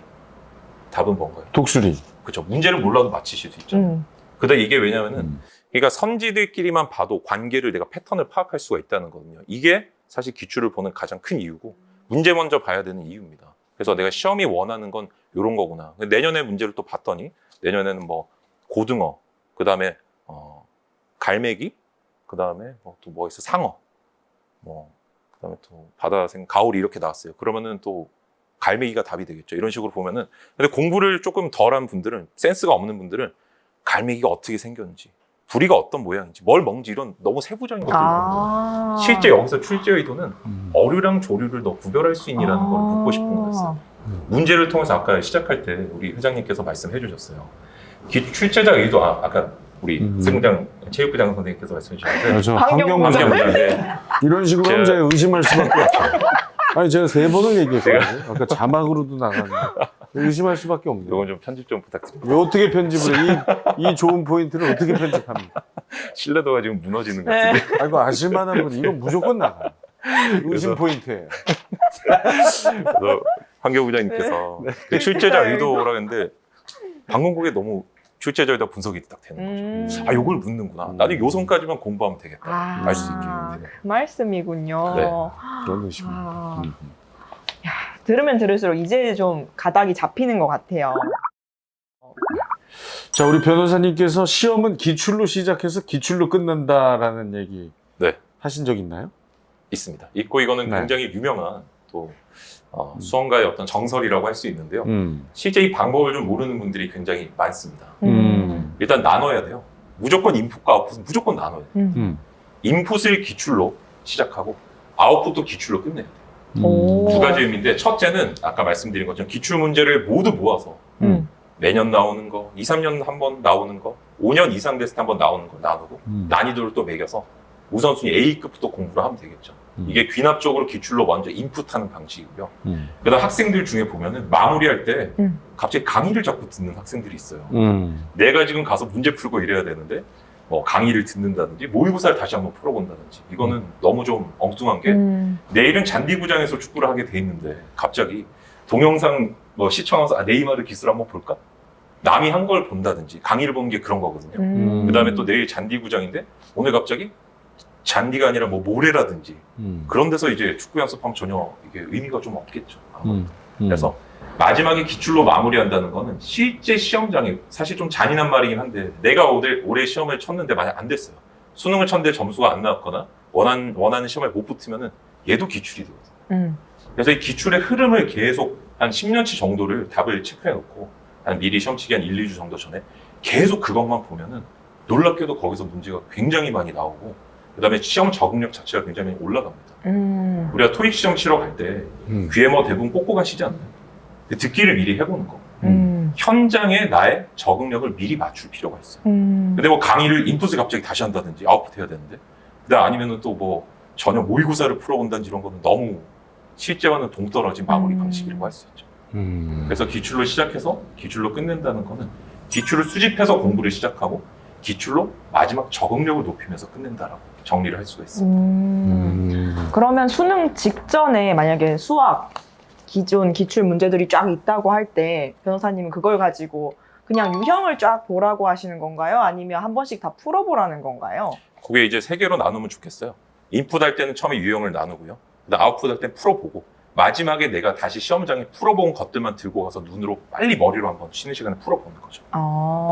C: 답은 뭔가요?
A: 독수리.
C: 그렇죠. 문제를 몰라도 맞히실 수 있죠. 그다음 이게 왜냐면은 그러니까 선지들끼리만 봐도 관계를 내가 패턴을 파악할 수가 있다는 거거든요. 이게 사실 기출을 보는 가장 큰 이유고 문제 먼저 봐야 되는 이유입니다. 그래서 내가 시험이 원하는 건 이런 거구나. 내년에 문제를 또 봤더니 내년에는 뭐 고등어, 그다음에 갈매기, 그다음에 또 뭐 있어? 상어, 뭐 그다음에 또 바다생 가오리 이렇게 나왔어요. 그러면은 또 갈매기가 답이 되겠죠. 이런 식으로 보면은 근데 공부를 조금 덜한 분들은 센스가 없는 분들은 갈매기가 어떻게 생겼는지, 부리가 어떤 모양인지, 뭘 먹는지 이런 너무 세부적인 것들이 있거든요. 실제 여기서 출제 의도는 어류랑 조류를 너 구별할 수 있니라는 걸 묻고 싶은 거였어요. 문제를 통해서 아까 시작할 때 우리 회장님께서 말씀해 주셨어요. 출제자 의도 아까 우리 승장 체육부장 선생님께서 말씀해 주셨는데
A: 그렇죠.
B: 환경부장.
A: 이런 식으로 하면 제가 의심할 수밖에 없어요. 아니 제가 3번을 얘기했어요. 아까 자막으로도 나갔는데 의심할 수밖에 없네요.
C: 이건 좀 편집 좀 부탁드립니다.
A: 왜 어떻게 편집을 해? 이 좋은 포인트를 어떻게 편집합니까?
C: 신뢰도가 지금 무너지는 것 같은데.
A: 아이고 아실만한 분 이건 무조건 나가요. 의심 포인트예요.
C: 그래서 환경부장님께서 그 출제자 의도라 했는데 방금 그게 너무 출제자 의도 분석이 딱 되는 거죠. 아, 요걸 묻는구나. 나는 요 선까지만 공부하면 되겠다. 알 수 있게.
B: 그 말씀이군요.
C: 네.
A: 그런 의심.
B: 들으면 들을수록 이제 좀 가닥이 잡히는 것 같아요.
A: 자, 우리 변호사님께서 시험은 기출로 시작해서 기출로 끝난다라는 얘기
C: 네.
A: 하신 적 있나요?
C: 있습니다. 있고 이거는
A: 네.
C: 굉장히 유명한 또 수험가의 어떤 정설이라고 할 수 있는데요.
A: 음.
C: 실제 이 방법을 좀 모르는 분들이 굉장히 많습니다. 일단 나눠야 돼요. 무조건 인풋과 아웃풋은 무조건 나눠야 돼요. 인풋을 기출로 시작하고 아웃풋도 기출로 끝내야 돼요. 두 가지 의미인데 첫째는 아까 말씀드린 것처럼 기출 문제를 모두 모아서 매년 나오는 거, 2, 3년 한 번 나오는 거, 5년 이상 됐을 때 한 번 나오는 거 나누고 난이도를 또 매겨서 우선순위 A급부터 공부를 하면 되겠죠. 이게 귀납적으로 기출로 먼저 인풋하는 방식이고요. 그다음 학생들 중에 보면은 마무리할 때 갑자기 강의를 자꾸 듣는 학생들이 있어요. 내가 지금 가서 문제 풀고 이래야 되는데 뭐 강의를 듣는다든지 모의고사를 다시 한번 풀어본다든지 이거는 너무 좀 엉뚱한 게 내일은 잔디구장에서 축구를 하게 돼 있는데 갑자기 동영상 뭐 시청하면서 네이마르 기술 한번 볼까? 남이 한 걸 본다든지 강의를 보는 게 그런 거거든요. 그다음에 또 내일 잔디구장인데 오늘 갑자기 잔디가 아니라 뭐 모래라든지 그런 데서 이제 축구 연습하면 전혀 이게 의미가 좀 없겠죠. 그래서 마지막에 기출로 마무리한다는 거는 실제 시험장에 사실 좀 잔인한 말이긴 한데 내가 올해 시험을 쳤는데 만약 안 됐어요. 수능을 쳤는데 점수가 안 나왔거나 원하는 시험에 못 붙으면은 얘도 기출이 되거든요. 그래서 이 기출의 흐름을 계속 한 10년치 정도를 답을 체크해 놓고 한 미리 시험 치기 한 1, 2주 정도 전에 계속 그것만 보면은 놀랍게도 거기서 문제가 굉장히 많이 나오고 그다음에 시험 적응력 자체가 굉장히 많이 올라갑니다. 우리가 토익 시험 치러 갈 때 귀에 뭐 대부분 꽂고 가시지 않나요? 듣기를 미리 해보는 거. 현장에 나의 적응력을 미리 맞출 필요가 있어요. 근데 뭐 강의를 인풋을 갑자기 다시 한다든지 아웃풋 해야 되는데 그다음 아니면은 또 뭐 전혀 모의고사를 풀어본다든지 이런 거는 너무 실제와는 동떨어진 마무리 방식이라고 할 수 있죠. 그래서 기출로 시작해서 기출로 끝낸다는 거는 기출을 수집해서 공부를 시작하고 기출로 마지막 적응력을 높이면서 끝낸다라고 정리를 할 수가 있습니다.
B: 그러면 수능 직전에 만약에 수학 기존 기출 문제들이 쫙 있다고 할 때 변호사님은 그걸 가지고 그냥 유형을 쫙 보라고 하시는 건가요? 아니면 한 번씩 다 풀어보라는 건가요?
C: 그게 이제 3개로 나누면 좋겠어요. 인풋 할 때는 처음에 유형을 나누고요. 그다음 아웃풋 할 때는 풀어보고 마지막에 내가 다시 시험장에 풀어본 것들만 들고 가서 눈으로 빨리 머리로 한번 쉬는 시간에 풀어보는 거죠.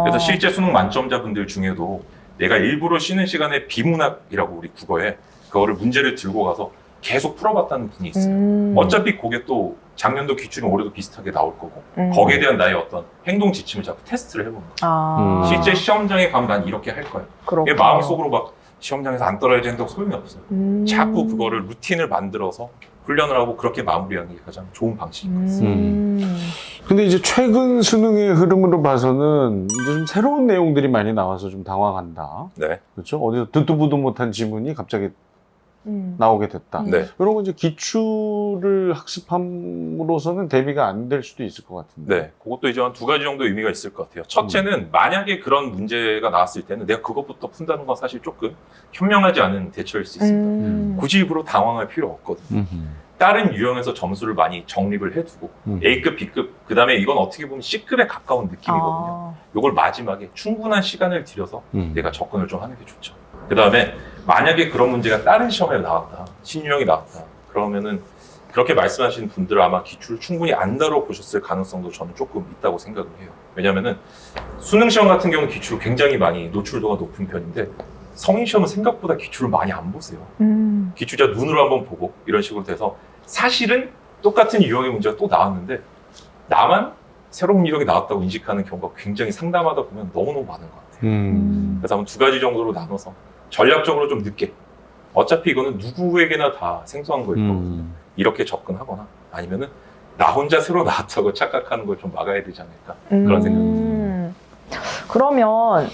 C: 그래서 실제 수능 만점자분들 중에도 내가 일부러 쉬는 시간에 비문학이라고 우리 국어에 그거를 문제를 들고 가서 계속 풀어봤다는 분이 있어요.
B: 음.
C: 어차피 그게 또 작년도 기출이 올해도 비슷하게 나올 거고 거기에 대한 나의 어떤 행동 지침을 자꾸 테스트를 해보는 거예요.
B: 아.
C: 실제 시험장에 가면 난 이렇게 할 거예요.
B: 그렇군요.
C: 이게 마음속으로 막 시험장에서 안 떨어져야 된다고 소용이 없어요. 자꾸 그거를 루틴을 만들어서 훈련을 하고 그렇게 마무리하는 게 가장 좋은 방식인 것 같습니다.
A: 근데 이제 최근 수능의 흐름으로 봐서는 이제 좀 새로운 내용들이 많이 나와서 좀 당황한다.
C: 네.
A: 그렇죠? 어디서 듣도 보도 못한 지문이 갑자기 나오게 됐다.
C: 네.
A: 이런 거 이제 기출을 학습함으로서는 대비가 안 될 수도 있을 것 같은데.
C: 네. 그것도 이제 한 두 가지 정도 의미가 있을 것 같아요. 첫째는 만약에 그런 문제가 나왔을 때는 내가 그것부터 푼다는 건 사실 조금 현명하지 않은 대처일 수 있습니다. 굳이 일부러 당황할 필요 없거든요. 다른 유형에서 점수를 많이 정립을 해두고 A급, B급, 그 다음에 이건 어떻게 보면 C급에 가까운 느낌이거든요. 이걸 마지막에 충분한 시간을 들여서 내가 접근을 좀 하는 게 좋죠. 그 다음에 만약에 그런 문제가 다른 시험에 나왔다, 신유형이 나왔다, 그러면은 그렇게 말씀하시는 분들은 아마 기출을 충분히 안 다뤄보셨을 가능성도 저는 조금 있다고 생각을 해요. 왜냐면은 수능 시험 같은 경우는 기출 굉장히 많이 노출도가 높은 편인데 성인 시험은 생각보다 기출을 많이 안 보세요. 기출자 눈으로 한번 보고 이런 식으로 돼서 사실은 똑같은 유형의 문제가 또 나왔는데 나만 새로운 유형이 나왔다고 인식하는 경우가 굉장히 상담하다 보면 너무너무 많은 것 같아요. 그래서 한번 두 가지 정도로 나눠서 전략적으로 좀 늦게 어차피 이거는 누구에게나 다 생소한 거일 거거든요. 이렇게 접근하거나 아니면은 나 혼자 새로 나왔다고 착각하는 걸 좀 막아야 되지 않을까 그런 생각입니다.
B: 그러면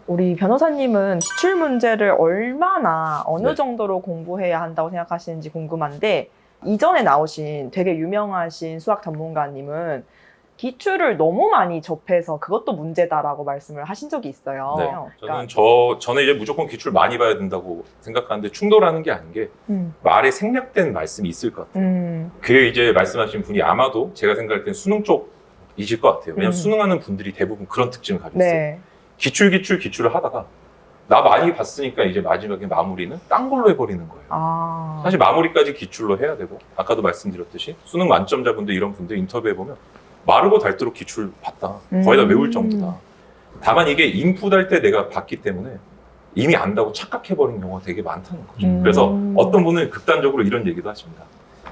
B: 우리 변호사님은 기출 문제를 얼마나 어느
C: 네.
B: 정도로 공부해야 한다고 생각하시는지 궁금한데 이전에 나오신 되게 유명하신 수학 전문가님은 기출을 너무 많이 접해서 그것도 문제다라고 말씀을 하신 적이 있어요.
C: 네.
B: 그러니까,
C: 저는 이제 무조건 기출 많이 봐야 된다고 생각하는데 충돌하는 게 아닌 게 말에 생략된 말씀이 있을 것 같아요. 그 이제 말씀하신 분이 아마도 제가 생각할 땐 수능 쪽이실 것 같아요. 왜냐면 수능하는 분들이 대부분 그런 특징을 가지고 있어요.
B: 네.
C: 기출을 하다가 나 많이 봤으니까 이제 마지막에 마무리는 딴 걸로 해버리는 거예요. 사실 마무리까지 기출로 해야 되고 아까도 말씀드렸듯이 수능 만점자분들 이런 분들 인터뷰해보면 마르고 닳도록 기출 봤다. 거의 다 외울 정도다. 다만 이게 인풋할 때 내가 봤기 때문에 이미 안다고 착각해버린 경우가 되게 많다는 거죠. 그래서 어떤 분은 극단적으로 이런 얘기도 하십니다.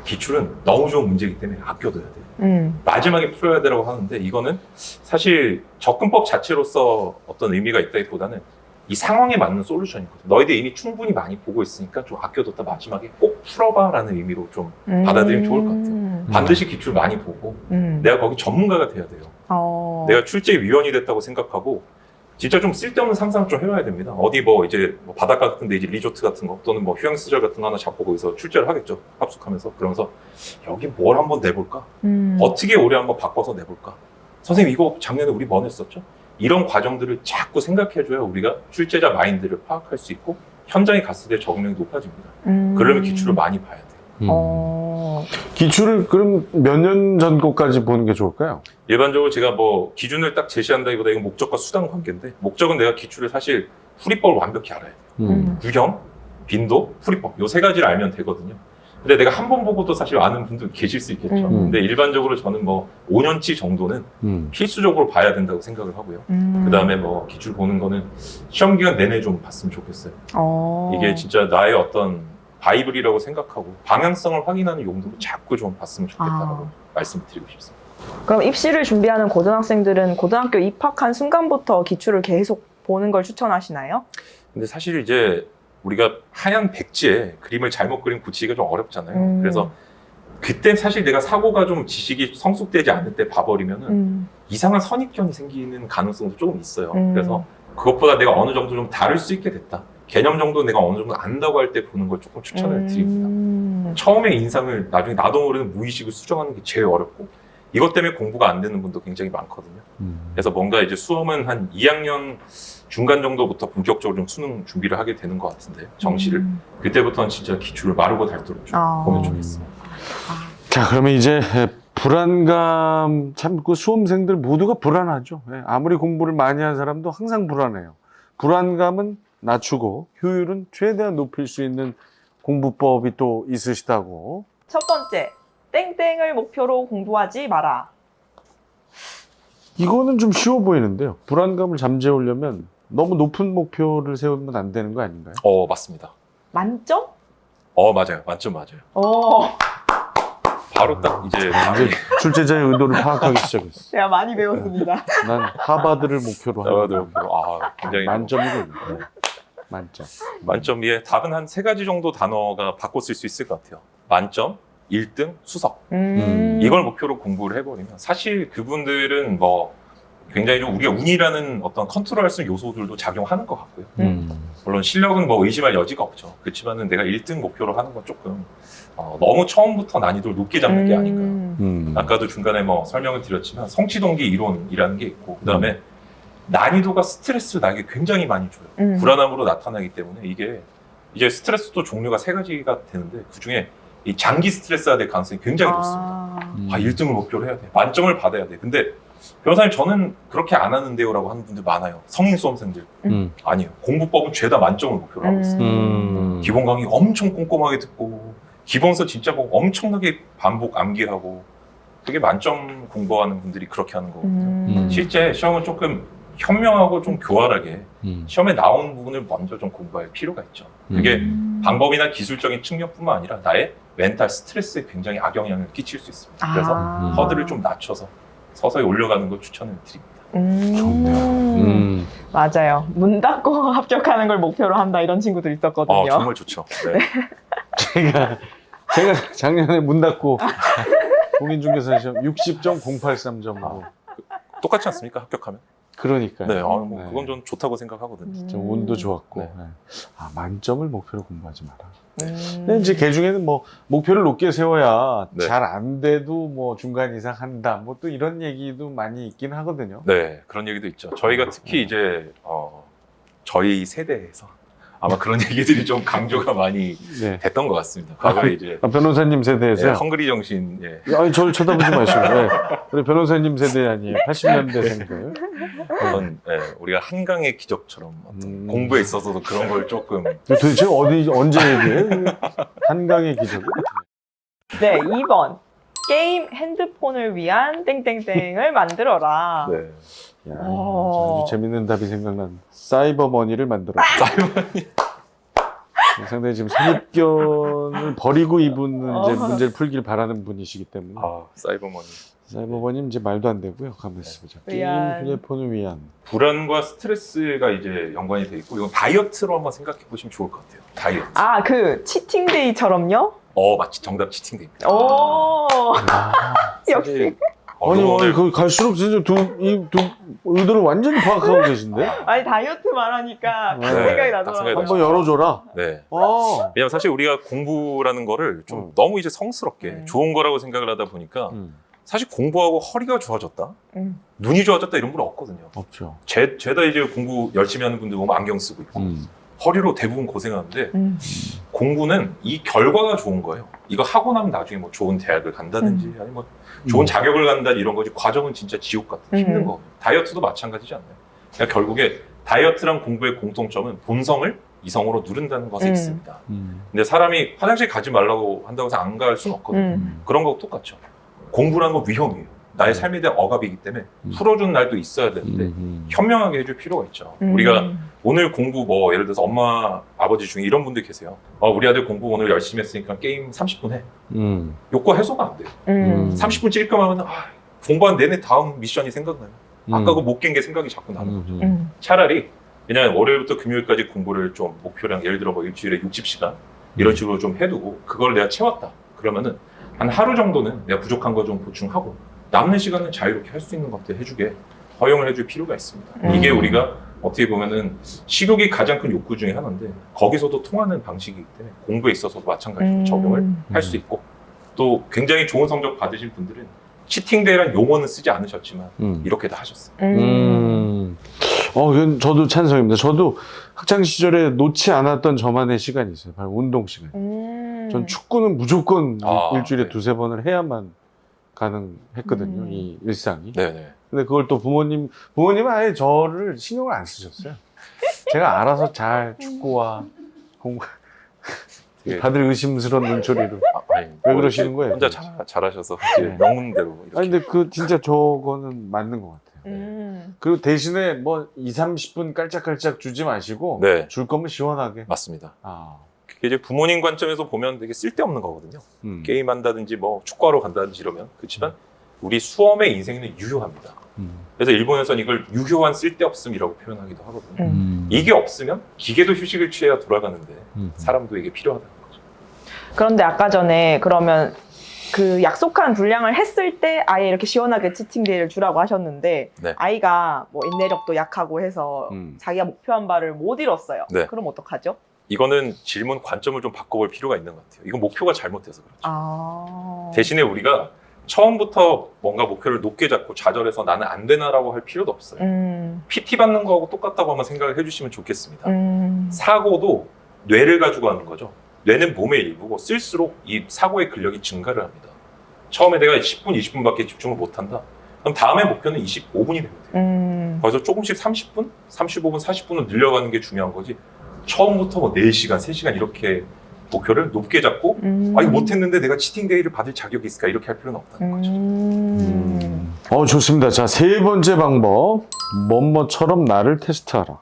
C: 기출은 너무 좋은 문제이기 때문에 아껴둬야 돼. 마지막에 풀어야 되라고 하는데 이거는 사실 접근법 자체로서 어떤 의미가 있다기보다는 이 상황에 맞는 솔루션이거든요. 너희들 이미 충분히 많이 보고 있으니까 좀 아껴뒀다 마지막에 꼭 풀어봐라는 의미로 좀 받아들이면 좋을 것 같아요. 반드시 기출 많이 보고 내가 거기 전문가가 돼야 돼요. 내가 출제위원이 됐다고 생각하고 진짜 좀 쓸데없는 상상을 좀 해봐야 됩니다. 어디 뭐 이제 뭐 바닷가 같은데 이제 리조트 같은 거 또는 뭐 휴양시설 같은 거 하나 잡고 거기서 출제를 하겠죠. 합숙하면서. 그러면서 여기 뭘 한번 내볼까? 어떻게 올해 한번 바꿔서 내볼까? 선생님 이거 작년에 우리 뭐 냈었죠? 이런 과정들을 자꾸 생각해줘야 우리가 출제자 마인드를 파악할 수 있고 현장에 갔을 때 적응력이 높아집니다. 그러려면 기출을 많이 봐야 돼요.
A: 기출을 그럼 몇 년 전 것까지 보는 게 좋을까요?
C: 일반적으로 제가 뭐 기준을 딱 제시한다기보다 이건 목적과 수단 관계인데 목적은 내가 기출을 사실 풀이법을 완벽히 알아야 돼요. 유형, 빈도, 풀이법 요 세 가지를 알면 되거든요. 근데 내가 한 번 보고도 사실 아는 분도 계실 수 있겠죠. 근데 일반적으로 저는 뭐 5년치 정도는 필수적으로 봐야 된다고 생각을 하고요. 그 다음에 뭐 기출 보는 거는 시험 기간 내내 좀 봤으면 좋겠어요. 이게 진짜 나의 어떤 바이블이라고 생각하고 방향성을 확인하는 용도로 자꾸 좀 봤으면 좋겠다라고 말씀드리고 싶습니다.
B: 그럼 입시를 준비하는 고등학생들은 고등학교 입학한 순간부터 기출을 계속 보는 걸 추천하시나요?
C: 근데 사실 이제 우리가 하얀 백지에 그림을 잘못 그림 붙이기가 좀 어렵잖아요. 그래서 그때 사실 내가 사고가 좀 지식이 성숙되지 않을 때 봐버리면은 이상한 선입견이 생기는 가능성도 조금 있어요. 그래서 그것보다 내가 어느 정도 좀 다룰 수 있게 됐다. 개념 정도 내가 어느 정도 안다고 할 때 보는 걸 조금 추천을 드립니다. 처음에 인상을 나중에 나도 모르는 무의식을 수정하는 게 제일 어렵고 이것 때문에 공부가 안 되는 분도 굉장히 많거든요. 그래서 뭔가 이제 수험은 한 2학년 중간 정도부터 본격적으로 좀 수능 준비를 하게 되는 것 같은데 정시를 그때부터는 진짜 기출을 마르고 닳도록 좀 보면 좋겠습니다.
A: 자, 그러면 이제 불안감, 참 그 수험생들 모두가 불안하죠. 아무리 공부를 많이 한 사람도 항상 불안해요. 불안감은 낮추고 효율은 최대한 높일 수 있는 공부법이 또 있으시다고.
B: 첫 번째, 땡땡을 목표로 공부하지 마라.
A: 이거는 좀 쉬워 보이는데요. 불안감을 잠재우려면 너무 높은 목표를 세우면 안 되는 거 아닌가요?
C: 맞습니다.
B: 만점?
C: 맞아요. 만점 맞아요.
B: 오,
C: 바로 딱 이제
A: 이제 출제자의 의도를 파악하기 시작했어.
B: 제가 많이 배웠습니다.
A: 난 하버드를 목표로 하는
C: 굉장히
A: 만점이거든요. 만점.
C: 만점 위에 답은 한 3가지 정도 단어가 바꿔 쓸 수 있을 것 같아요. 만점, 1등, 수석. 이걸 목표로 공부를 해버리면 사실 그분들은 뭐 굉장히 좀 우리가 운이라는 어떤 컨트롤할 수 있는 요소들도 작용하는 것 같고요. 물론 실력은 뭐 의심할 여지가 없죠. 그렇지만은 내가 1등 목표로 하는 건 조금 너무 처음부터 난이도를 높게 잡는 게 아닌가. 아까도 중간에 뭐 설명을 드렸지만 성취동기 이론이라는 게 있고 그다음에 난이도가 스트레스를 나에게 굉장히 많이 줘요. 불안함으로 나타나기 때문에 이게 이제 스트레스도 종류가 3가지가 되는데 그중에 이 장기 스트레스가 될 가능성이 굉장히 높습니다. 1등을 목표로 해야 돼. 만점을 받아야 돼. 근데 변호사님 저는 그렇게 안 하는데요 라고 하는 분들 많아요. 성인 수험생들. 아니에요. 공부법은 죄다 만점을 목표로 하고 있어요. 기본 강의 엄청 꼼꼼하게 듣고 기본서 진짜 뭐 엄청나게 반복 암기하고 그게 만점 공부하는 분들이 그렇게 하는 거거든요. 실제 시험은 조금 현명하고 좀 교활하게 시험에 나온 부분을 먼저 좀 공부할 필요가 있죠. 그게 방법이나 기술적인 측면뿐만 아니라 나의 멘탈 스트레스에 굉장히 악영향을 끼칠 수 있습니다. 그래서 허들을 좀 낮춰서 서서히 올려가는 걸 추천을 드립니다.
A: 좋네요.
B: 맞아요. 문 닫고 합격하는 걸 목표로 한다 이런 친구들 있었거든요.
C: 정말 좋죠. 네.
A: 제가 작년에 문 닫고 공인중개사 시험 60.083점으로
C: 똑같지 않습니까? 합격하면?
A: 그러니까요.
C: 네, 뭐 그건 좀 좋다고 생각하거든요.
A: 좀 운도 좋았고.
C: 네.
A: 네. 만점을 목표로 공부하지 마라. 근데 이제 개중에는 뭐 목표를 높게 세워야
C: 네.
A: 잘 안 돼도 뭐 중간 이상 한다. 뭐 또 이런 얘기도 많이 있긴 하거든요.
C: 네, 그런 얘기도 있죠. 저희가 특히 이제 저희 세대에서 아마 그런 얘기들이 좀 강조가 많이
A: 네.
C: 됐던 것 같습니다. 과거에 이제
A: 변호사님 세대에서요?
C: 헝그리 정신,
A: 아니, 저를 쳐다보지 마시고. 네. 우리 변호사님 세대 아니에요. 80년대생들.
C: 어떤 우리가 한강의 기적처럼 어떤 공부에 있어서도 그런 걸 조금
A: 도대체 언제 얘기해? 한강의 기적.
B: 네, 2번. 게임 핸드폰을 위한 땡땡땡을 만들어라.
C: 네.
A: 야, 아주 재밌는 답이 생각난. 사이버머니를 만들어. 상당히 지금 선입견을 버리고 이분은 이제 문제를 풀길 바라는 분이시기 때문에.
C: 사이버머니.
A: 사이버머니 이제 말도 안 되고요. 가만 있어보자. 게임
B: 위안.
A: 휴대폰을 위한.
C: 불안과 스트레스가 이제 연관이 돼 있고 이건 다이어트로 한번 생각해 보시면 좋을 것 같아요. 다이어트.
B: 그 치팅데이처럼요?
C: 마치 정답 치팅데이입니다.
B: 오, 역시.
C: 사실
A: 아니, 그 갈수록 진짜 두 의도를 완전히 파악하고 계신데?
B: 아니 다이어트 말하니까 그
A: 네,
B: 생각이
C: 딱
B: 나더라고요.
C: 생각이
A: 한번 열어줘라.
C: 네.
A: 아.
C: 왜냐면 사실 우리가 공부라는 거를 좀 너무 이제 성스럽게 좋은 거라고 생각을 하다 보니까 사실 공부하고 허리가 좋아졌다, 눈이 좋아졌다 이런 건 없거든요.
A: 없죠.
C: 죄다 이제 공부 열심히 하는 분들 보면 안경 쓰고 있고 허리로 대부분 고생하는데 공부는 이 결과가 좋은 거예요. 이거 하고 나면 나중에 뭐 좋은 대학을 간다든지 아니면 뭐 좋은 자격을 간다 이런 거지 과정은 진짜 지옥 같은 힘든 거. 다이어트도 마찬가지지 않나요? 그러니까 결국에 다이어트랑 공부의 공통점은 본성을 이성으로 누른다는 것에 있습니다. 근데 사람이 화장실 가지 말라고 한다고 해서 안 갈 수는 없거든요. 그런 거하고 똑같죠. 공부라는 건 위험이에요. 나의 삶에 대한 억압이기 때문에 풀어주는 날도 있어야 되는데 현명하게 해줄 필요가 있죠. 우리가 오늘 공부 뭐 예를 들어서 엄마 아버지 중에 이런 분들 계세요. 우리 아들 공부 오늘 열심히 했으니까 게임 30분 해. 요거 해소가 안 돼요. 30분 찔끔 하면 공부한 내내 다음 미션이 생각나요. 아까 그 못 깬 게 생각이 자꾸 나는 거죠. 차라리 그냥 월요일부터 금요일까지 공부를 좀 목표량 예를 들어 뭐 일주일에 60시간 이런 식으로 좀 해두고 그걸 내가 채웠다. 그러면은 한 하루 정도는 내가 부족한 거 좀 보충하고 남는 시간은 자유롭게 할 수 있는 것들 해주게 허용을 해줄 필요가 있습니다. 이게 우리가 어떻게 보면은 식욕이 가장 큰 욕구 중에 하나인데 거기서도 통하는 방식이기 때문에 공부에 있어서도 마찬가지로 적용을 할 수 있고 또 굉장히 좋은 성적 받으신 분들은 치팅데이란 용어는 쓰지 않으셨지만 이렇게 다 하셨어요.
A: 그건 저도 찬성입니다. 저도 학창 시절에 놓지 않았던 저만의 시간이 있어요. 바로 운동 시간. 전 축구는 무조건 일주일에
C: 네.
A: 두세 번을 해야만 가능했거든요. 이 일상이.
C: 네네.
A: 근데 그걸 또 부모님은 아예 저를 신경을 안 쓰셨어요. 제가 알아서 잘 축구와 공부, 다들 의심스러운 눈초리로. 왜 그러시는 거예요?
C: 혼자 잘하셔서 이제 명문대로 이렇게.
A: 아니, 근데 진짜 저거는 맞는 것 같아요. 그리고 대신에 뭐 20, 30분 깔짝깔짝 주지 마시고
C: 네.
A: 줄 거면 시원하게.
C: 맞습니다. 이제 부모님 관점에서 보면 되게 쓸데없는 거거든요.
A: 음.
C: 게임한다든지 뭐 축구하러 간다든지 이러면. 그렇지만 우리 수험의 인생은 유효합니다. 그래서 일본에서는 이걸 유효한 쓸데없음이라고 표현하기도 하거든요. 이게 없으면 기계도 휴식을 취해야 돌아가는데 사람도 이게 필요하다는 거죠.
B: 그런데 아까 전에 그러면 그 약속한 분량을 했을 때 아예 이렇게 시원하게 치팅데이를 주라고 하셨는데
C: 네.
B: 아이가 뭐 인내력도 약하고 해서 자기가 목표한 바를 못 이뤘어요.
C: 네.
B: 그럼 어떡하죠?
C: 이거는 질문 관점을 좀 바꿔볼 필요가 있는 것 같아요. 이건 목표가 잘못돼서 그렇죠.
B: 아...
C: 대신에 우리가 처음부터 뭔가 목표를 높게 잡고 좌절해서 나는 안 되나라고 할 필요도 없어요. PT 받는 거하고 똑같다고 한번 생각을 해주시면 좋겠습니다. 사고도 뇌를 가지고 하는 거죠. 뇌는 몸의 일부고 쓸수록 이 사고의 근력이 증가를 합니다. 처음에 내가 10분, 20분밖에 집중을 못한다. 그럼 다음에 목표는 25분이 되면 돼요. 그래서 조금씩 30분, 35분, 40분을 늘려가는 게 중요한 거지. 처음부터 뭐 4시간, 3시간 이렇게 목표를 높게 잡고 아 이거 못했는데 내가 치팅데이를 받을 자격이 있을까 이렇게 할 필요는 없다는 거죠.
A: 좋습니다. 자, 세 번째 방법. 뭐뭐처럼 나를 테스트하라.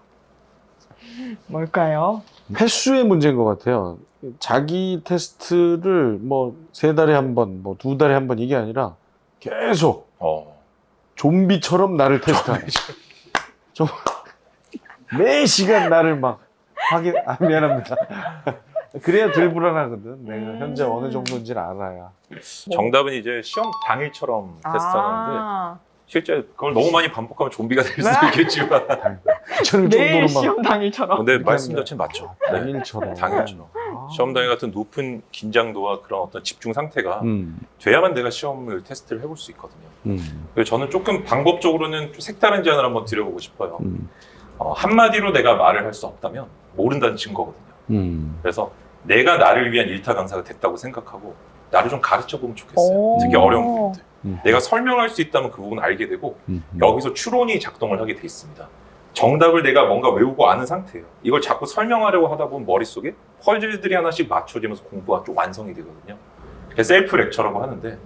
B: 뭘까요?
A: 횟수의 문제인 것 같아요. 자기 테스트를 뭐 3달에 한 번, 뭐 2달에 한 번 이게 아니라 계속 좀비처럼 나를 테스트하라. 좀 매 시간 나를 막 확인, 미안합니다. 그래야 덜 불안하거든. 내가 현재 어느 정도인지를 알아야.
C: 정답은 이제 시험 당일처럼 테스트하는데 실제 그걸 너무 많이 반복하면 좀비가 될 수도 있겠지만
A: 저는
B: 매일
A: 정도로만
B: 시험 당일처럼.
C: 근데 말씀 자체는 맞죠. 네.
A: 당일처럼.
C: 당일처럼. 시험 당일 같은 높은 긴장도와 그런 어떤 집중 상태가
A: 음.
C: 돼야만 내가 시험을 테스트를 해볼 수 있거든요. 그래서 저는 조금 방법적으로는 좀 색다른 제안을 한번 드려보고 싶어요. 한마디로 내가 말을 할 수 없다면 모른다는 증거거든요. 그래서 내가 나를 위한 일타 강사가 됐다고 생각하고 나를 좀 가르쳐 보면 좋겠어요. 특히 어려운 부분들. 내가 설명할 수 있다면 그 부분을 알게 되고 여기서 추론이 작동을 하게 돼 있습니다. 정답을 내가 뭔가 외우고 아는 상태예요. 이걸 자꾸 설명하려고 하다 보면 머릿속에 퍼즐들이 하나씩 맞춰지면서 공부가 좀 완성이 되거든요. 그래서 셀프 렉처라고 하는데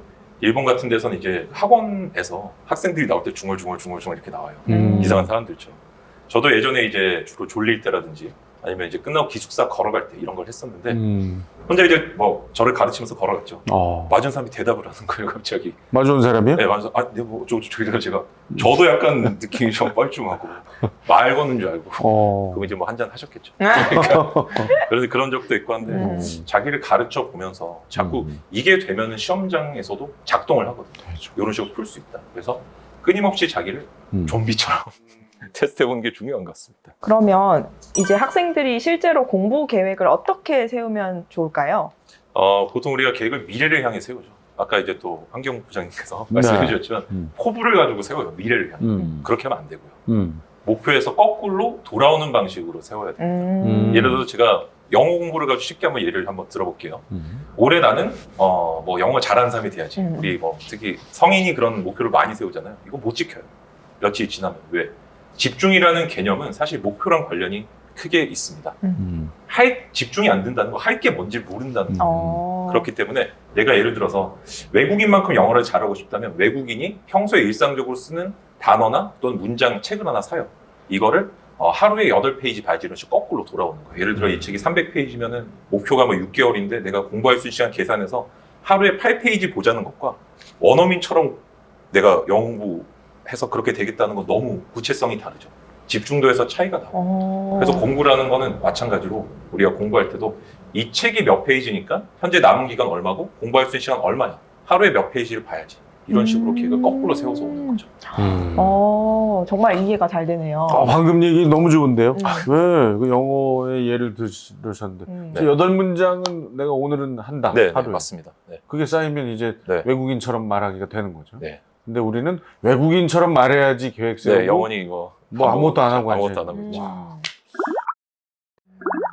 C: 일본 같은 데서는 이제 학원에서 학생들이 나올 때 중얼중얼 이렇게 나와요. 이상한 사람들처럼. 저도 예전에 이제 주로 졸릴 때라든지 아니면 이제 끝나고 기숙사 걸어갈 때 이런 걸 했었는데 혼자 이제 뭐 저를 가르치면서 걸어갔죠. 맞은 사람이 대답을 하는 거예요, 갑자기.
A: 맞은 사람이요?
C: 네, 맞아. 아, 네, 뭐 저기다가 제가 저도 약간 느낌이 좀 뻘쭘하고 말 거는 줄 알고. 그럼 이제 뭐 한잔 하셨겠죠. 그러니까 그래서 그런 적도 있고 한데 자기를 가르쳐 보면서 자꾸 이게 되면은 시험장에서도 작동을 하거든요. 이런 식으로 풀 수 있다. 그래서 끊임없이 자기를 좀비처럼 테스트 해보는 게 중요한 것 같습니다.
B: 그러면 이제 학생들이 실제로 공부 계획을 어떻게 세우면 좋을까요?
C: 보통 우리가 계획을 미래를 향해 세우죠. 아까 이제 또 환경부 부장님께서 말씀해 주셨지만 포부를 가지고 세워요. 미래를 향해. 그렇게 하면 안 되고요. 목표에서 거꾸로 돌아오는 방식으로 세워야 돼요. 예를 들어서 제가 영어 공부를 가지고 쉽게 한번 예를 한번 들어볼게요. 올해 나는 뭐 영어 잘하는 사람이 돼야지. 우리 뭐 특히 성인이 그런 목표를 많이 세우잖아요. 이거 못 지켜요. 며칠 지나면. 왜? 집중이라는 개념은 사실 목표랑 관련이 크게 있습니다. 집중이 안 된다는 거, 할 게 뭔지 모른다는 거. 그렇기 때문에 내가 예를 들어서 외국인만큼 영어를 잘하고 싶다면 외국인이 평소에 일상적으로 쓰는 단어나 또는 문장, 책을 하나 사요. 이거를 하루에 8페이지 봐야지 이런 식으로 거꾸로 돌아오는 거예요. 예를 들어 이 책이 300페이지면은 목표가 뭐 6개월인데 내가 공부할 수 있는 시간 계산해서 하루에 8페이지 보자는 것과 원어민처럼 내가 영어 공부해서 그렇게 되겠다는 건 너무 구체성이 다르죠. 집중도에서 차이가 나요. 그래서 공부라는 거는 마찬가지로 우리가 공부할 때도 이 책이 몇 페이지니까 현재 남은 기간 얼마고 공부할 수 있는 시간 얼마야. 하루에 몇 페이지를 봐야지. 이런 식으로 계획을 거꾸로 세워서 오는 거죠.
B: 정말 이해가 잘 되네요.
A: 방금 얘기 너무 좋은데요? 왜 그 영어의 예를 들으셨는데 8문장은 내가 오늘은 한다.
C: 네,
A: 하루에.
C: 맞습니다. 네.
A: 그게 쌓이면 이제
C: 네.
A: 외국인처럼 말하기가 되는 거죠.
C: 네.
A: 근데 우리는 외국인처럼 말해야지 계획 세우고
C: 네, 영원히 이거
A: 뭐 아무것도 안 하고
C: 아무것도 안
A: 앉아있는
C: 하고 있죠.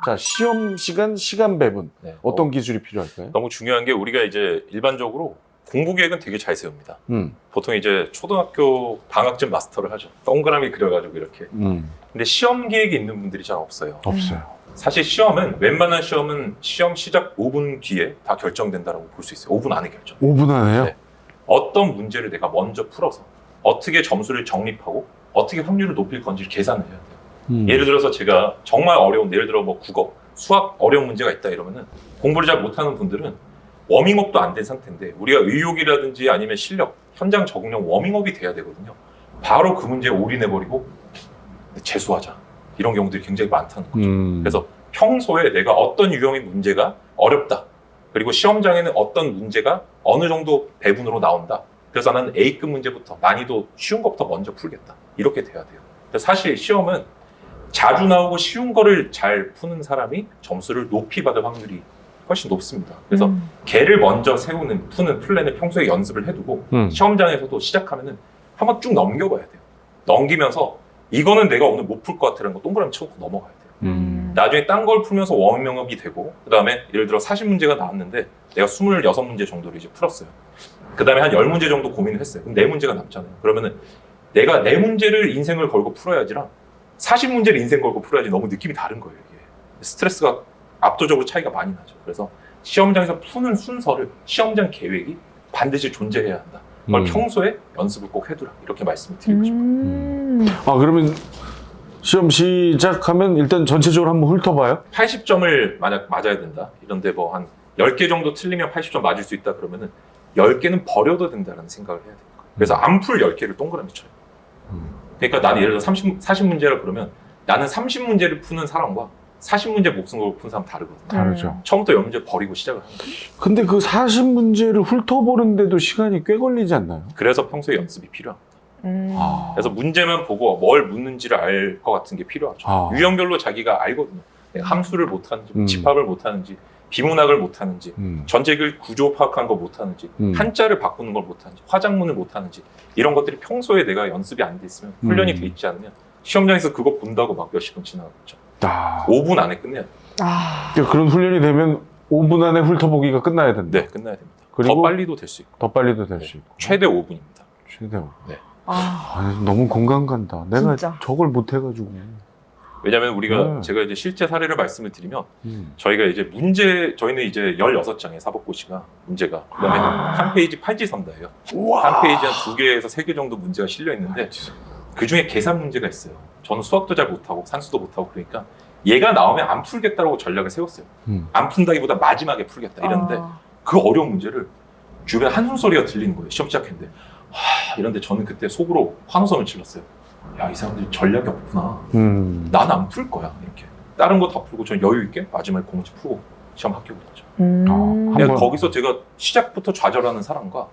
A: 자, 시험 시간 배분.
C: 네.
A: 어떤 기술이 필요할까요?
C: 너무 중요한 게 우리가 이제 일반적으로 공부 계획은 되게 잘 세웁니다. 보통 이제 초등학교 방학쯤 마스터를 하죠. 동그라미 그려가지고 이렇게. 근데 시험 계획이 있는 분들이 잘 없어요.
A: 없어요.
C: 사실 시험은 웬만한 시험은 시험 시작 5분 뒤에 다 결정된다고 볼 수 있어요. 5분 안에 결정.
A: 5분 안에요?
C: 네. 어떤 문제를 내가 먼저 풀어서 어떻게 점수를 적립하고 어떻게 확률을 높일 건지를 계산을 해야 돼요. 예를 들어서 제가 정말 어려운 예를 들어 뭐 국어, 수학 어려운 문제가 있다 이러면은 공부를 잘 못하는 분들은 워밍업도 안 된 상태인데 우리가 의욕이라든지 아니면 실력, 현장 적응력 워밍업이 돼야 되거든요. 바로 그 문제에 올인해버리고 재수하자 이런 경우들이 굉장히 많다는 거죠. 그래서 평소에 내가 어떤 유형의 문제가 어렵다. 그리고 시험장에는 어떤 문제가 어느 정도 배분으로 나온다. 그래서 나는 A급 문제부터 난이도 쉬운 것부터 먼저 풀겠다. 이렇게 돼야 돼요. 그래서 사실 시험은 자주 나오고 쉬운 거를 잘 푸는 사람이 점수를 높이 받을 확률이 훨씬 높습니다. 그래서 걔를 먼저 푸는 플랜을 평소에 연습을 해두고 시험장에서도 시작하면은 한번 쭉 넘겨봐야 돼요. 넘기면서 이거는 내가 오늘 못 풀 것 같아라는 거 동그라미 쳐놓고 넘어가야 돼요. 나중에 딴 걸 풀면서 워밍업이 되고 그 다음에 예를 들어 40문제가 나왔는데 내가 26문제 정도를 이제 풀었어요. 그 다음에 한 10문제 정도 고민을 했어요. 그럼 4문제가 남잖아요. 그러면은 내가 4문제를 인생을 걸고 풀어야지랑 40문제를 인생 걸고 풀어야지 너무 느낌이 다른 거예요. 이게 스트레스가 압도적으로 차이가 많이 나죠. 그래서 시험장에서 푸는 순서를 시험장 계획이 반드시 존재해야 한다. 그걸 평소에 연습을 꼭 해두라. 이렇게 말씀을 드리고 싶어요.
A: 아, 그러면 시험 시작하면 일단 전체적으로 한번 훑어봐요?
C: 80점을 만약 맞아야 된다. 이런데 뭐 한 10개 정도 틀리면 80점 맞을 수 있다 그러면은 10개는 버려도 된다는 생각을 해야 돼요. 그래서 안 풀 10개를 동그라미 쳐요. 그러니까 나는 예를 들어 40문제라 그러면 나는 30문제를 푸는 사람과 40문제 목숨 걸고 푸는 사람 다르거든요.
A: 다르죠.
C: 처음부터 10문제 버리고 시작을 하는 거예요.
A: 근데 그 40문제를 훑어보는데도 시간이 꽤 걸리지 않나요?
C: 그래서 평소에 연습이 필요합니다.
A: 아.
C: 그래서 문제만 보고 뭘 묻는지를 알 것 같은 게 필요하죠.
A: 아.
C: 유형별로 자기가 알거든요. 내가 함수를 못하는지, 집합을 못하는지, 비문학을 못하는지, 전체글 구조 파악하는 걸 못하는지, 한자를 바꾸는 걸 못하는지, 화작문을 못하는지 이런 것들이 평소에 내가 연습이 안 돼 있으면 훈련이 돼 있지 않으면 시험장에서 그거 본다고 막 몇십 분 지나가겠죠.
A: 아.
C: 5분 안에 끝내야 돼요.
A: 그러니까 그런 훈련이 되면 5분 안에 훑어보기가 끝나야 된다.
C: 네, 끝나야 됩니다.
A: 그리고
C: 더 빨리도 될 수 있고.
A: 더 빨리도 될 수 있고.
C: 최대 5분입니다.
A: 최대 5분.
C: 네.
A: 아, 너무 공감 간다. 내가
B: 진짜.
A: 저걸 못해가지고.
C: 왜냐하면 우리가
A: 네.
C: 제가 이제 실제 사례를 말씀을 드리면 저희가 이제 저희는 이제 16장의 사법고시가 문제가 그다음에 한 페이지 팔지선다예요. 한 페이지 한 2개에서 3개 정도 문제가 실려 있는데 그 중에 계산 문제가 있어요. 저는 수학도 잘 못하고 산수도 못하고 그러니까 얘가 나오면 안 풀겠다라고 전략을 세웠어요. 안 푼다기보다 마지막에 풀겠다 이랬는데 그 어려운 문제를 주변에 한숨 소리가 들리는 거예요. 시험 시작했는데 이런데 저는 그때 속으로 환호성을 질렀어요. 야, 이 사람들이 전략이 없구나. 나는 안 풀 거야. 이렇게 다른 거 다 풀고 저는 여유 있게 마지막에 공지 풀고 시험 합격을 했죠.
A: 번-
C: 거기서 제가 시작부터 좌절하는 사람과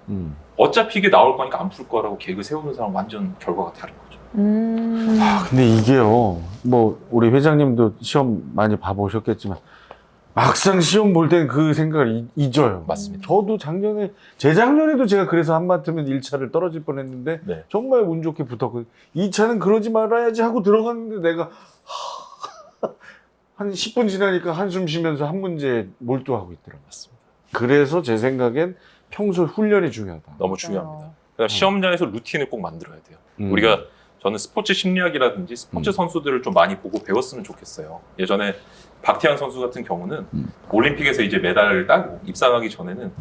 C: 어차피 이게 나올 거니까 안 풀 거라고 계획을 세우는 사람 완전 결과가 다른 거죠.
A: 아, 근데 이게요, 뭐, 우리 회장님도 시험 많이 봐보셨겠지만, 막상 시험 볼 땐 그 생각을 잊어요.
C: 맞습니다.
A: 저도 재작년에도 제가 그래서 한마디면 1차를 떨어질 뻔 했는데,
C: 네.
A: 정말 운 좋게 붙었고, 2차는 그러지 말아야지 하고 들어갔는데 내가, 한 10분 지나니까 한숨 쉬면서 한 문제에 몰두하고 있더라고요.
C: 맞습니다.
A: 그래서 제 생각엔 평소 훈련이 중요하다.
C: 너무 중요합니다. 그다음 시험장에서 루틴을 꼭 만들어야 돼요. 우리가 저는 스포츠 심리학이라든지 스포츠 선수들을 좀 많이 보고 배웠으면 좋겠어요. 예전에 박태환 선수 같은 경우는 올림픽에서 이제 메달을 따고 입상하기 전에는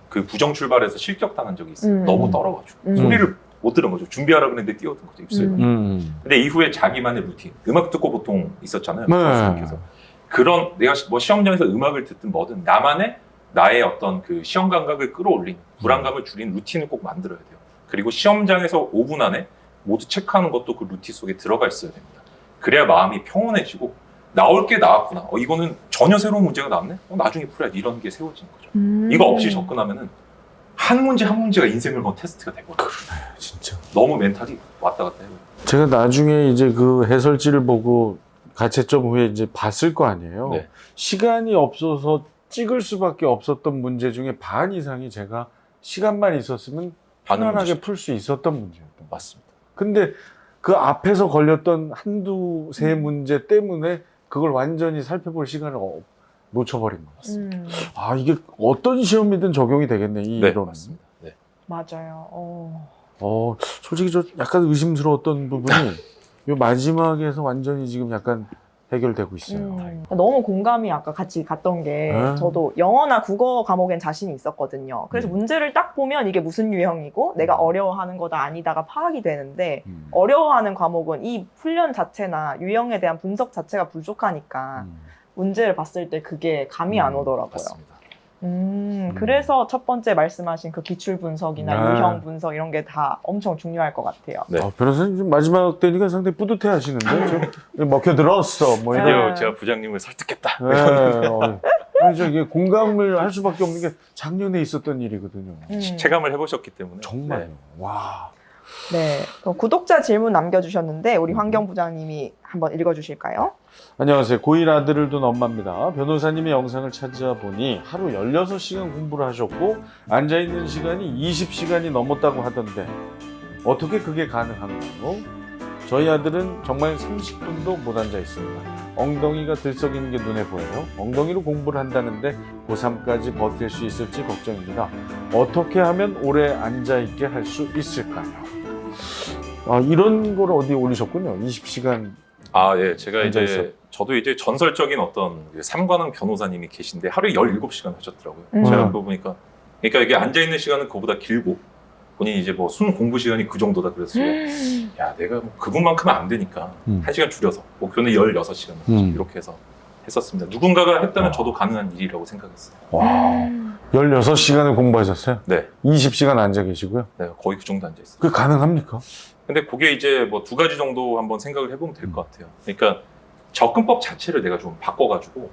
C: 그 부정 출발에서 실격당한 적이 있어요. 너무 떨어가지고 소리를 못 들은 거죠. 준비하라 그랬는데 뛰어든 거죠. 입술에. 근데 이후에 자기만의 루틴, 음악 듣고 보통 있었잖아요.
A: 네.
C: 선수님께서. 그런 내가 뭐 시험장에서 음악을 듣든 뭐든 나의 어떤 그 시험 감각을 끌어올린 불안감을 줄인 루틴을 꼭 만들어야 돼요. 그리고 시험장에서 5분 안에 모두 체크하는 것도 그 루틴 속에 들어가 있어야 됩니다. 그래야 마음이 평온해지고 나올 게 나왔구나. 이거는 전혀 새로운 문제가 나왔네. 나중에 풀어야지. 이런 게 세워지는 거죠. 이거 없이 접근하면은 한 문제 한 문제가 인생을 건 테스트가 되거든요.
A: 진짜.
C: 너무 멘탈이 왔다 갔다 해요.
A: 제가 나중에 이제 그 해설지를 보고 가채점 후에 이제 봤을 거 아니에요.
C: 네.
A: 시간이 없어서 찍을 수밖에 없었던 문제 중에 반 이상이 제가 시간만 있었으면 편안하게
C: 문제죠.
A: 풀 수 있었던 문제였던.
C: 맞습니다.
A: 근데 그 앞에서 걸렸던 한두 세 문제 때문에 그걸 완전히 살펴볼 시간을 놓쳐버린 것 같습니다. 아, 이게 어떤 시험이든 적용이 되겠네, 이
C: 네,
A: 이론.
C: 맞습니다. 네.
B: 맞아요.
A: 솔직히 저 약간 의심스러웠던 부분이 요 마지막에서 완전히 지금 약간 해결되고 있어요.
B: 너무 공감이 아까 같이 갔던 게 저도 영어나 국어 과목엔 자신이 있었거든요. 그래서 문제를 딱 보면 이게 무슨 유형이고 내가 어려워하는 거다 아니다가 파악이 되는데 어려워하는 과목은 이 훈련 자체나 유형에 대한 분석 자체가 부족하니까 문제를 봤을 때 그게 감이 안 오더라고요.
C: 맞습니다.
B: 그래서 첫 번째 말씀하신 그 기출 분석이나
A: 네.
B: 유형 분석 이런 게 다 엄청 중요할 것 같아요.
C: 네.
A: 변호사님 좀 마지막 되니까 상당히 뿌듯해 하시는데 좀 먹혀들었어 뭐
B: 네.
A: 이런.
C: 드디어 제가 부장님을 설득했다.
A: 네, 아니, 이게 공감을 할 수밖에 없는 게 작년에 있었던 일이거든요.
C: 체감을 해보셨기 때문에.
A: 정말요.
C: 네.
A: 와.
B: 네. 그럼 구독자 질문 남겨주셨는데 우리 환경부장님이 한번 읽어주실까요?
A: 안녕하세요. 고1 아들을 둔 엄마입니다. 변호사님의 영상을 찾아보니 하루 16시간 공부를 하셨고 앉아있는 시간이 20시간이 넘었다고 하던데 어떻게 그게 가능한가요? 저희 아들은 정말 30분도 못 앉아 있습니다. 엉덩이가 들썩이는 게 눈에 보여요. 엉덩이로 공부를 한다는데 고3까지 버틸 수 있을지 걱정입니다. 어떻게 하면 오래 앉아있게 할 수 있을까요? 이런 거를 어디에 올리셨군요. 20시간.
C: 아, 예. 제가
A: 앉아있어.
C: 이제 저도 이제 전설적인 어떤 삼관왕 변호사님이 계신데 하루에 17시간 하셨더라고요.
B: 음.
C: 제가 그거 보니까 그러니까 이게 앉아 있는 시간은 그보다 길고 본인이 이제 뭐 순 공부 시간이 그 정도다 그래서 야, 내가 뭐 그분만큼은 안 되니까 1시간 줄여서 목표는 16시간 이렇게 해서 했었습니다. 누군가가 했다면 저도 가능한 일이라고 생각했어요.
A: 와. 16시간을 공부하셨어요?
C: 네.
A: 20시간 앉아 계시고요?
C: 네, 거의 그 정도 앉아 있어요.
A: 그게 가능합니까?
C: 근데 그게 이제 뭐 2가지 정도 한번 생각을 해보면 될 것 같아요. 그러니까 접근법 자체를 내가 좀 바꿔가지고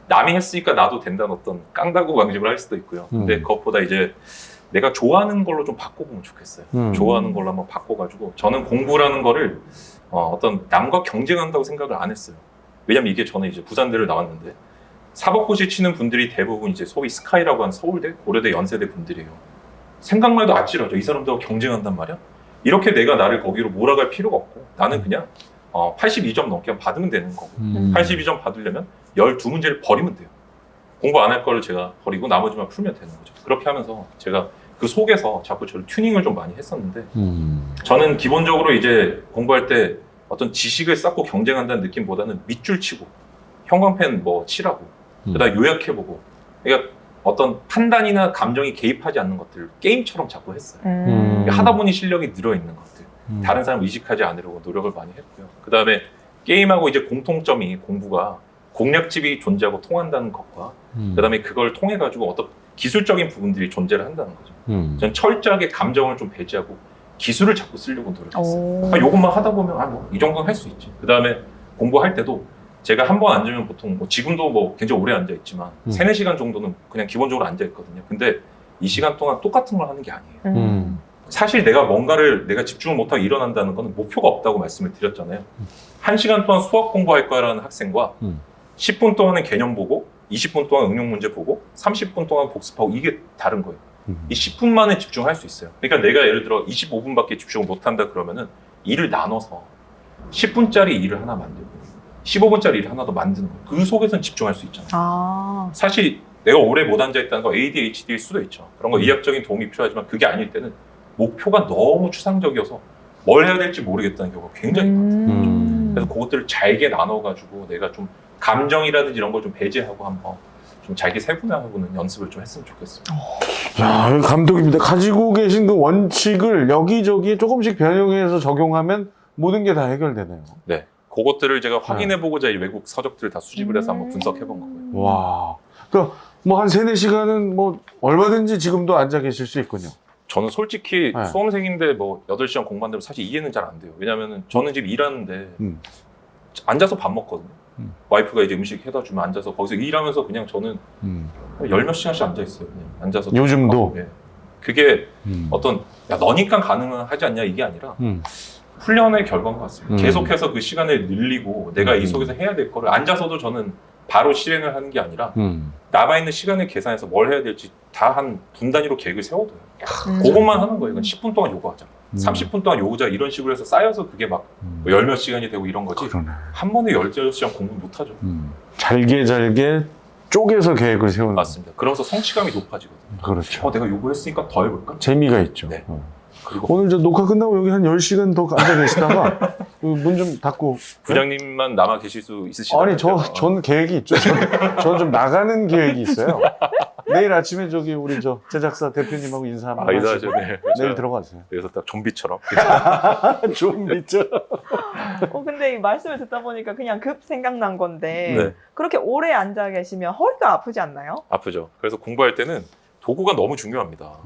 C: 남이 했으니까 나도 된다는 어떤 깡다구 방식을 할 수도 있고요. 근데 그것보다 이제 내가 좋아하는 걸로 좀 바꿔보면 좋겠어요. 좋아하는 걸로 한번 바꿔가지고 저는 공부라는 거를 어떤 남과 경쟁한다고 생각을 안 했어요. 왜냐면 이게 저는 이제 부산대를 나왔는데 사법고시 치는 분들이 대부분 이제 소위 스카이라고 하는 서울대, 고려대, 연세대 분들이에요. 생각만 해도 아찔하죠. 이 사람들하고 경쟁한단 말이야? 이렇게 내가 나를 거기로 몰아갈 필요가 없고 나는 그냥 82점 넘게 받으면 되는 거고 82점 받으려면 12문제를 버리면 돼요. 공부 안 할 거를 제가 버리고 나머지만 풀면 되는 거죠. 그렇게 하면서 제가 그 속에서 자꾸 저를 튜닝을 좀 많이 했었는데 저는 기본적으로 이제 공부할 때 어떤 지식을 쌓고 경쟁한다는 느낌보다는 밑줄 치고 형광펜 뭐 칠하고 그다음에 요약해보고 그러니까 어떤 판단이나 감정이 개입하지 않는 것들을 게임처럼 자꾸 했어요. 하다 보니 실력이 늘어있는 것들 다른 사람 의식하지 않으려고 노력을 많이 했고요. 그 다음에 게임하고 이제 공통점이 공부가 공략집이 존재하고 통한다는 것과 그 다음에 그걸 통해 가지고 어떤 기술적인 부분들이 존재를 한다는 거죠. 저는 철저하게 감정을 좀 배제하고 기술을 자꾸 쓰려고 노력했어요. 이것만 하다 보면 뭐 이 정도는 할 수 있지. 그 다음에 공부할 때도 제가 한 번 앉으면 보통 뭐 지금도 뭐 굉장히 오래 앉아 있지만 3-4시간 정도는 그냥 기본적으로 앉아 있거든요. 근데 이 시간 동안 똑같은 걸 하는 게 아니에요. 사실 내가 뭔가를 내가 집중을 못하고 일어난다는 건 목표가 없다고 말씀을 드렸잖아요. 1시간 동안 수학 공부할 거라는 학생과 10분 동안은 개념 보고 20분 동안 응용 문제 보고 30분 동안 복습하고 이게 다른 거예요. 이 10분만에 집중할 수 있어요. 그러니까 내가 예를 들어 25분밖에 집중을 못한다 그러면은 일을 나눠서 10분짜리 일을 하나 만들고 15분짜리 일을 하나 더 만드는 거예요. 그 속에서는 집중할 수 있잖아요. 사실 내가 오래 못 앉아있다는 거 ADHD일 수도 있죠. 그런 거 의학적인 도움이 필요하지만 그게 아닐 때는 목표가 너무 추상적이어서 뭘 해야 될지 모르겠다는 경우가 굉장히 많아요. 그래서 그것들을 잘게 나눠가지고 내가 좀 감정이라든지 이런 걸 좀 배제하고 한번 좀 잘게 세분화해보는 연습을 좀 했으면 좋겠습니다.
A: 야, 감독입니다. 가지고 계신 그 원칙을 여기저기 조금씩 변형해서 적용하면 모든 게 다 해결되네요.
C: 네. 그것들을 제가 확인해보고자 이 외국 서적들을 다 수집을 해서 한번 분석해본 거고요.
A: 와. 그러니까 뭐 한 3-4시간은 뭐 얼마든지 지금도 앉아 계실 수 있군요.
C: 저는 솔직히
A: 네.
C: 수험생인데 뭐 8시간 공부한다면 사실 이해는 잘 안 돼요. 왜냐면은 저는 지금 일하는데 앉아서 밥 먹거든요. 와이프가 이제 음식 해다 주면 앉아서 거기서 일하면서 그냥 저는 10몇 시간씩 앉아 있어요. 그냥 앉아서.
A: 요즘도?
C: 예. 그게 어떤 야 너니까 가능하지 않냐 이게 아니라 훈련의 결과인 것 같습니다. 계속해서 그 시간을 늘리고 내가 이 속에서 해야 될 거를 앉아서도 저는 바로 실행을 하는 게 아니라 남아있는 시간을 계산해서 뭘 해야 될지 다 한 분 단위로 계획을 세워둬요. 그것만 하는 거예요. 이건 10분 동안 요구하자. 30분 동안 요구자 이런 식으로 해서 쌓여서 그게 막 열 몇 시간이 되고 이런 거지.
A: 그러네.
C: 한 번에 18시간 공부 못 하죠.
A: 잘게 쪼개서 계획을 세우는.
C: 맞습니다. 그러면서 성취감이 높아지거든요.
A: 그렇죠.
C: 내가 요구했으니까 더 해볼까?
A: 재미가 있죠.
C: 네. 그리고
A: 오늘 저 녹화 끝나고 여기 한 10시간 더 앉아 계시다가 문 좀 닫고.
C: 부장님만 남아 계실 수 있으시다면
A: 아니, 전 계획이 있죠. 저는 좀 나가는 계획이 있어요. 내일 아침에 저기 우리 저 제작사 대표님하고 인사 한번 하시고
C: 네.
A: 내일 들어가세요.
C: 그래서 딱 좀비처럼
A: 좀 있죠.
B: 근데 이 말씀을 듣다 보니까 그냥 급 생각난 건데
C: 네.
B: 그렇게 오래 앉아 계시면 허리가 아프지 않나요?
C: 아프죠. 그래서 공부할 때는 도구가 너무 중요합니다.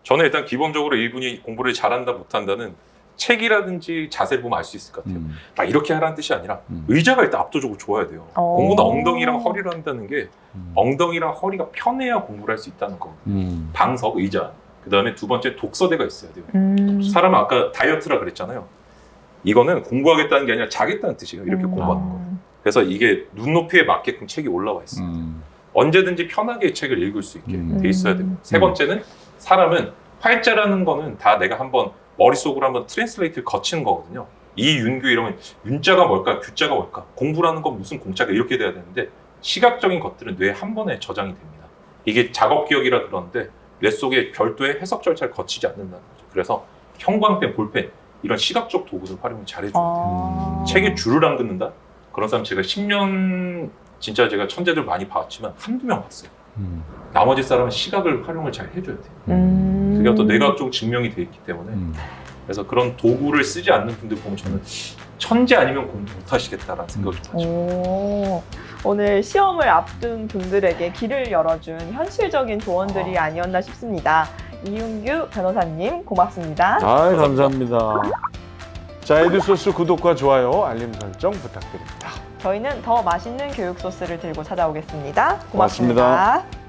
C: 저는 일단 기본적으로 이분이 공부를 잘한다 못한다는 책이라든지 자세를 보면 알 수 있을 것 같아요. 막 이렇게 하라는 뜻이 아니라 의자가 일단 압도적으로 좋아야 돼요. 공부는 엉덩이랑 허리로 한다는 게 엉덩이랑 허리가 편해야 공부를 할 수 있다는 거. 방석, 의자. 그 다음에 두 번째 독서대가 있어야 돼요. 사람은 아까 다이어트라 그랬잖아요. 이거는 공부하겠다는 게 아니라 자겠다는 뜻이에요. 이렇게 공부하는 거. 그래서 이게 눈높이에 맞게끔 책이 올라와 있어요. 언제든지 편하게 책을 읽을 수 있게 돼 있어야 되고. 세 번째는 사람은 활자라는 거는 다 내가 한번 머릿속으로 한번 트랜슬레이트를 거치는 거거든요. 이 윤규 이러면 윤자가 뭘까, 규자가 뭘까, 공부라는 건 무슨 공자가 이렇게 돼야 되는데 시각적인 것들은 뇌에 한 번에 저장이 됩니다. 이게 작업 기억이라 그러는데 뇌 속에 별도의 해석 절차를 거치지 않는다는 거죠. 그래서 형광펜, 볼펜 이런 시각적 도구를 활용을 잘해줘야 돼요. 책에 줄을 안 긋는다? 그런 사람 제가 10년 진짜 제가 천재들 많이 봤지만 한두 명 봤어요. 나머지 사람은 시각을 활용을 잘 해줘야 돼요. 그게 또 뇌과학적으로 증명이 돼 있기 때문에 그래서 그런 도구를 쓰지 않는 분들 보면 저는 천재 아니면 공부 못 하시겠다라는 생각이 나죠.
B: 오늘 시험을 앞둔 분들에게 길을 열어준 현실적인 조언들이 아니었나 싶습니다. 이윤규 변호사님 고맙습니다.
A: 감사합니다. 자, 에듀소스 구독과 좋아요, 알림 설정 부탁드립니다.
B: 저희는 더 맛있는 교육 소스를 들고 찾아오겠습니다.
A: 고맙습니다.
B: 고맙습니다.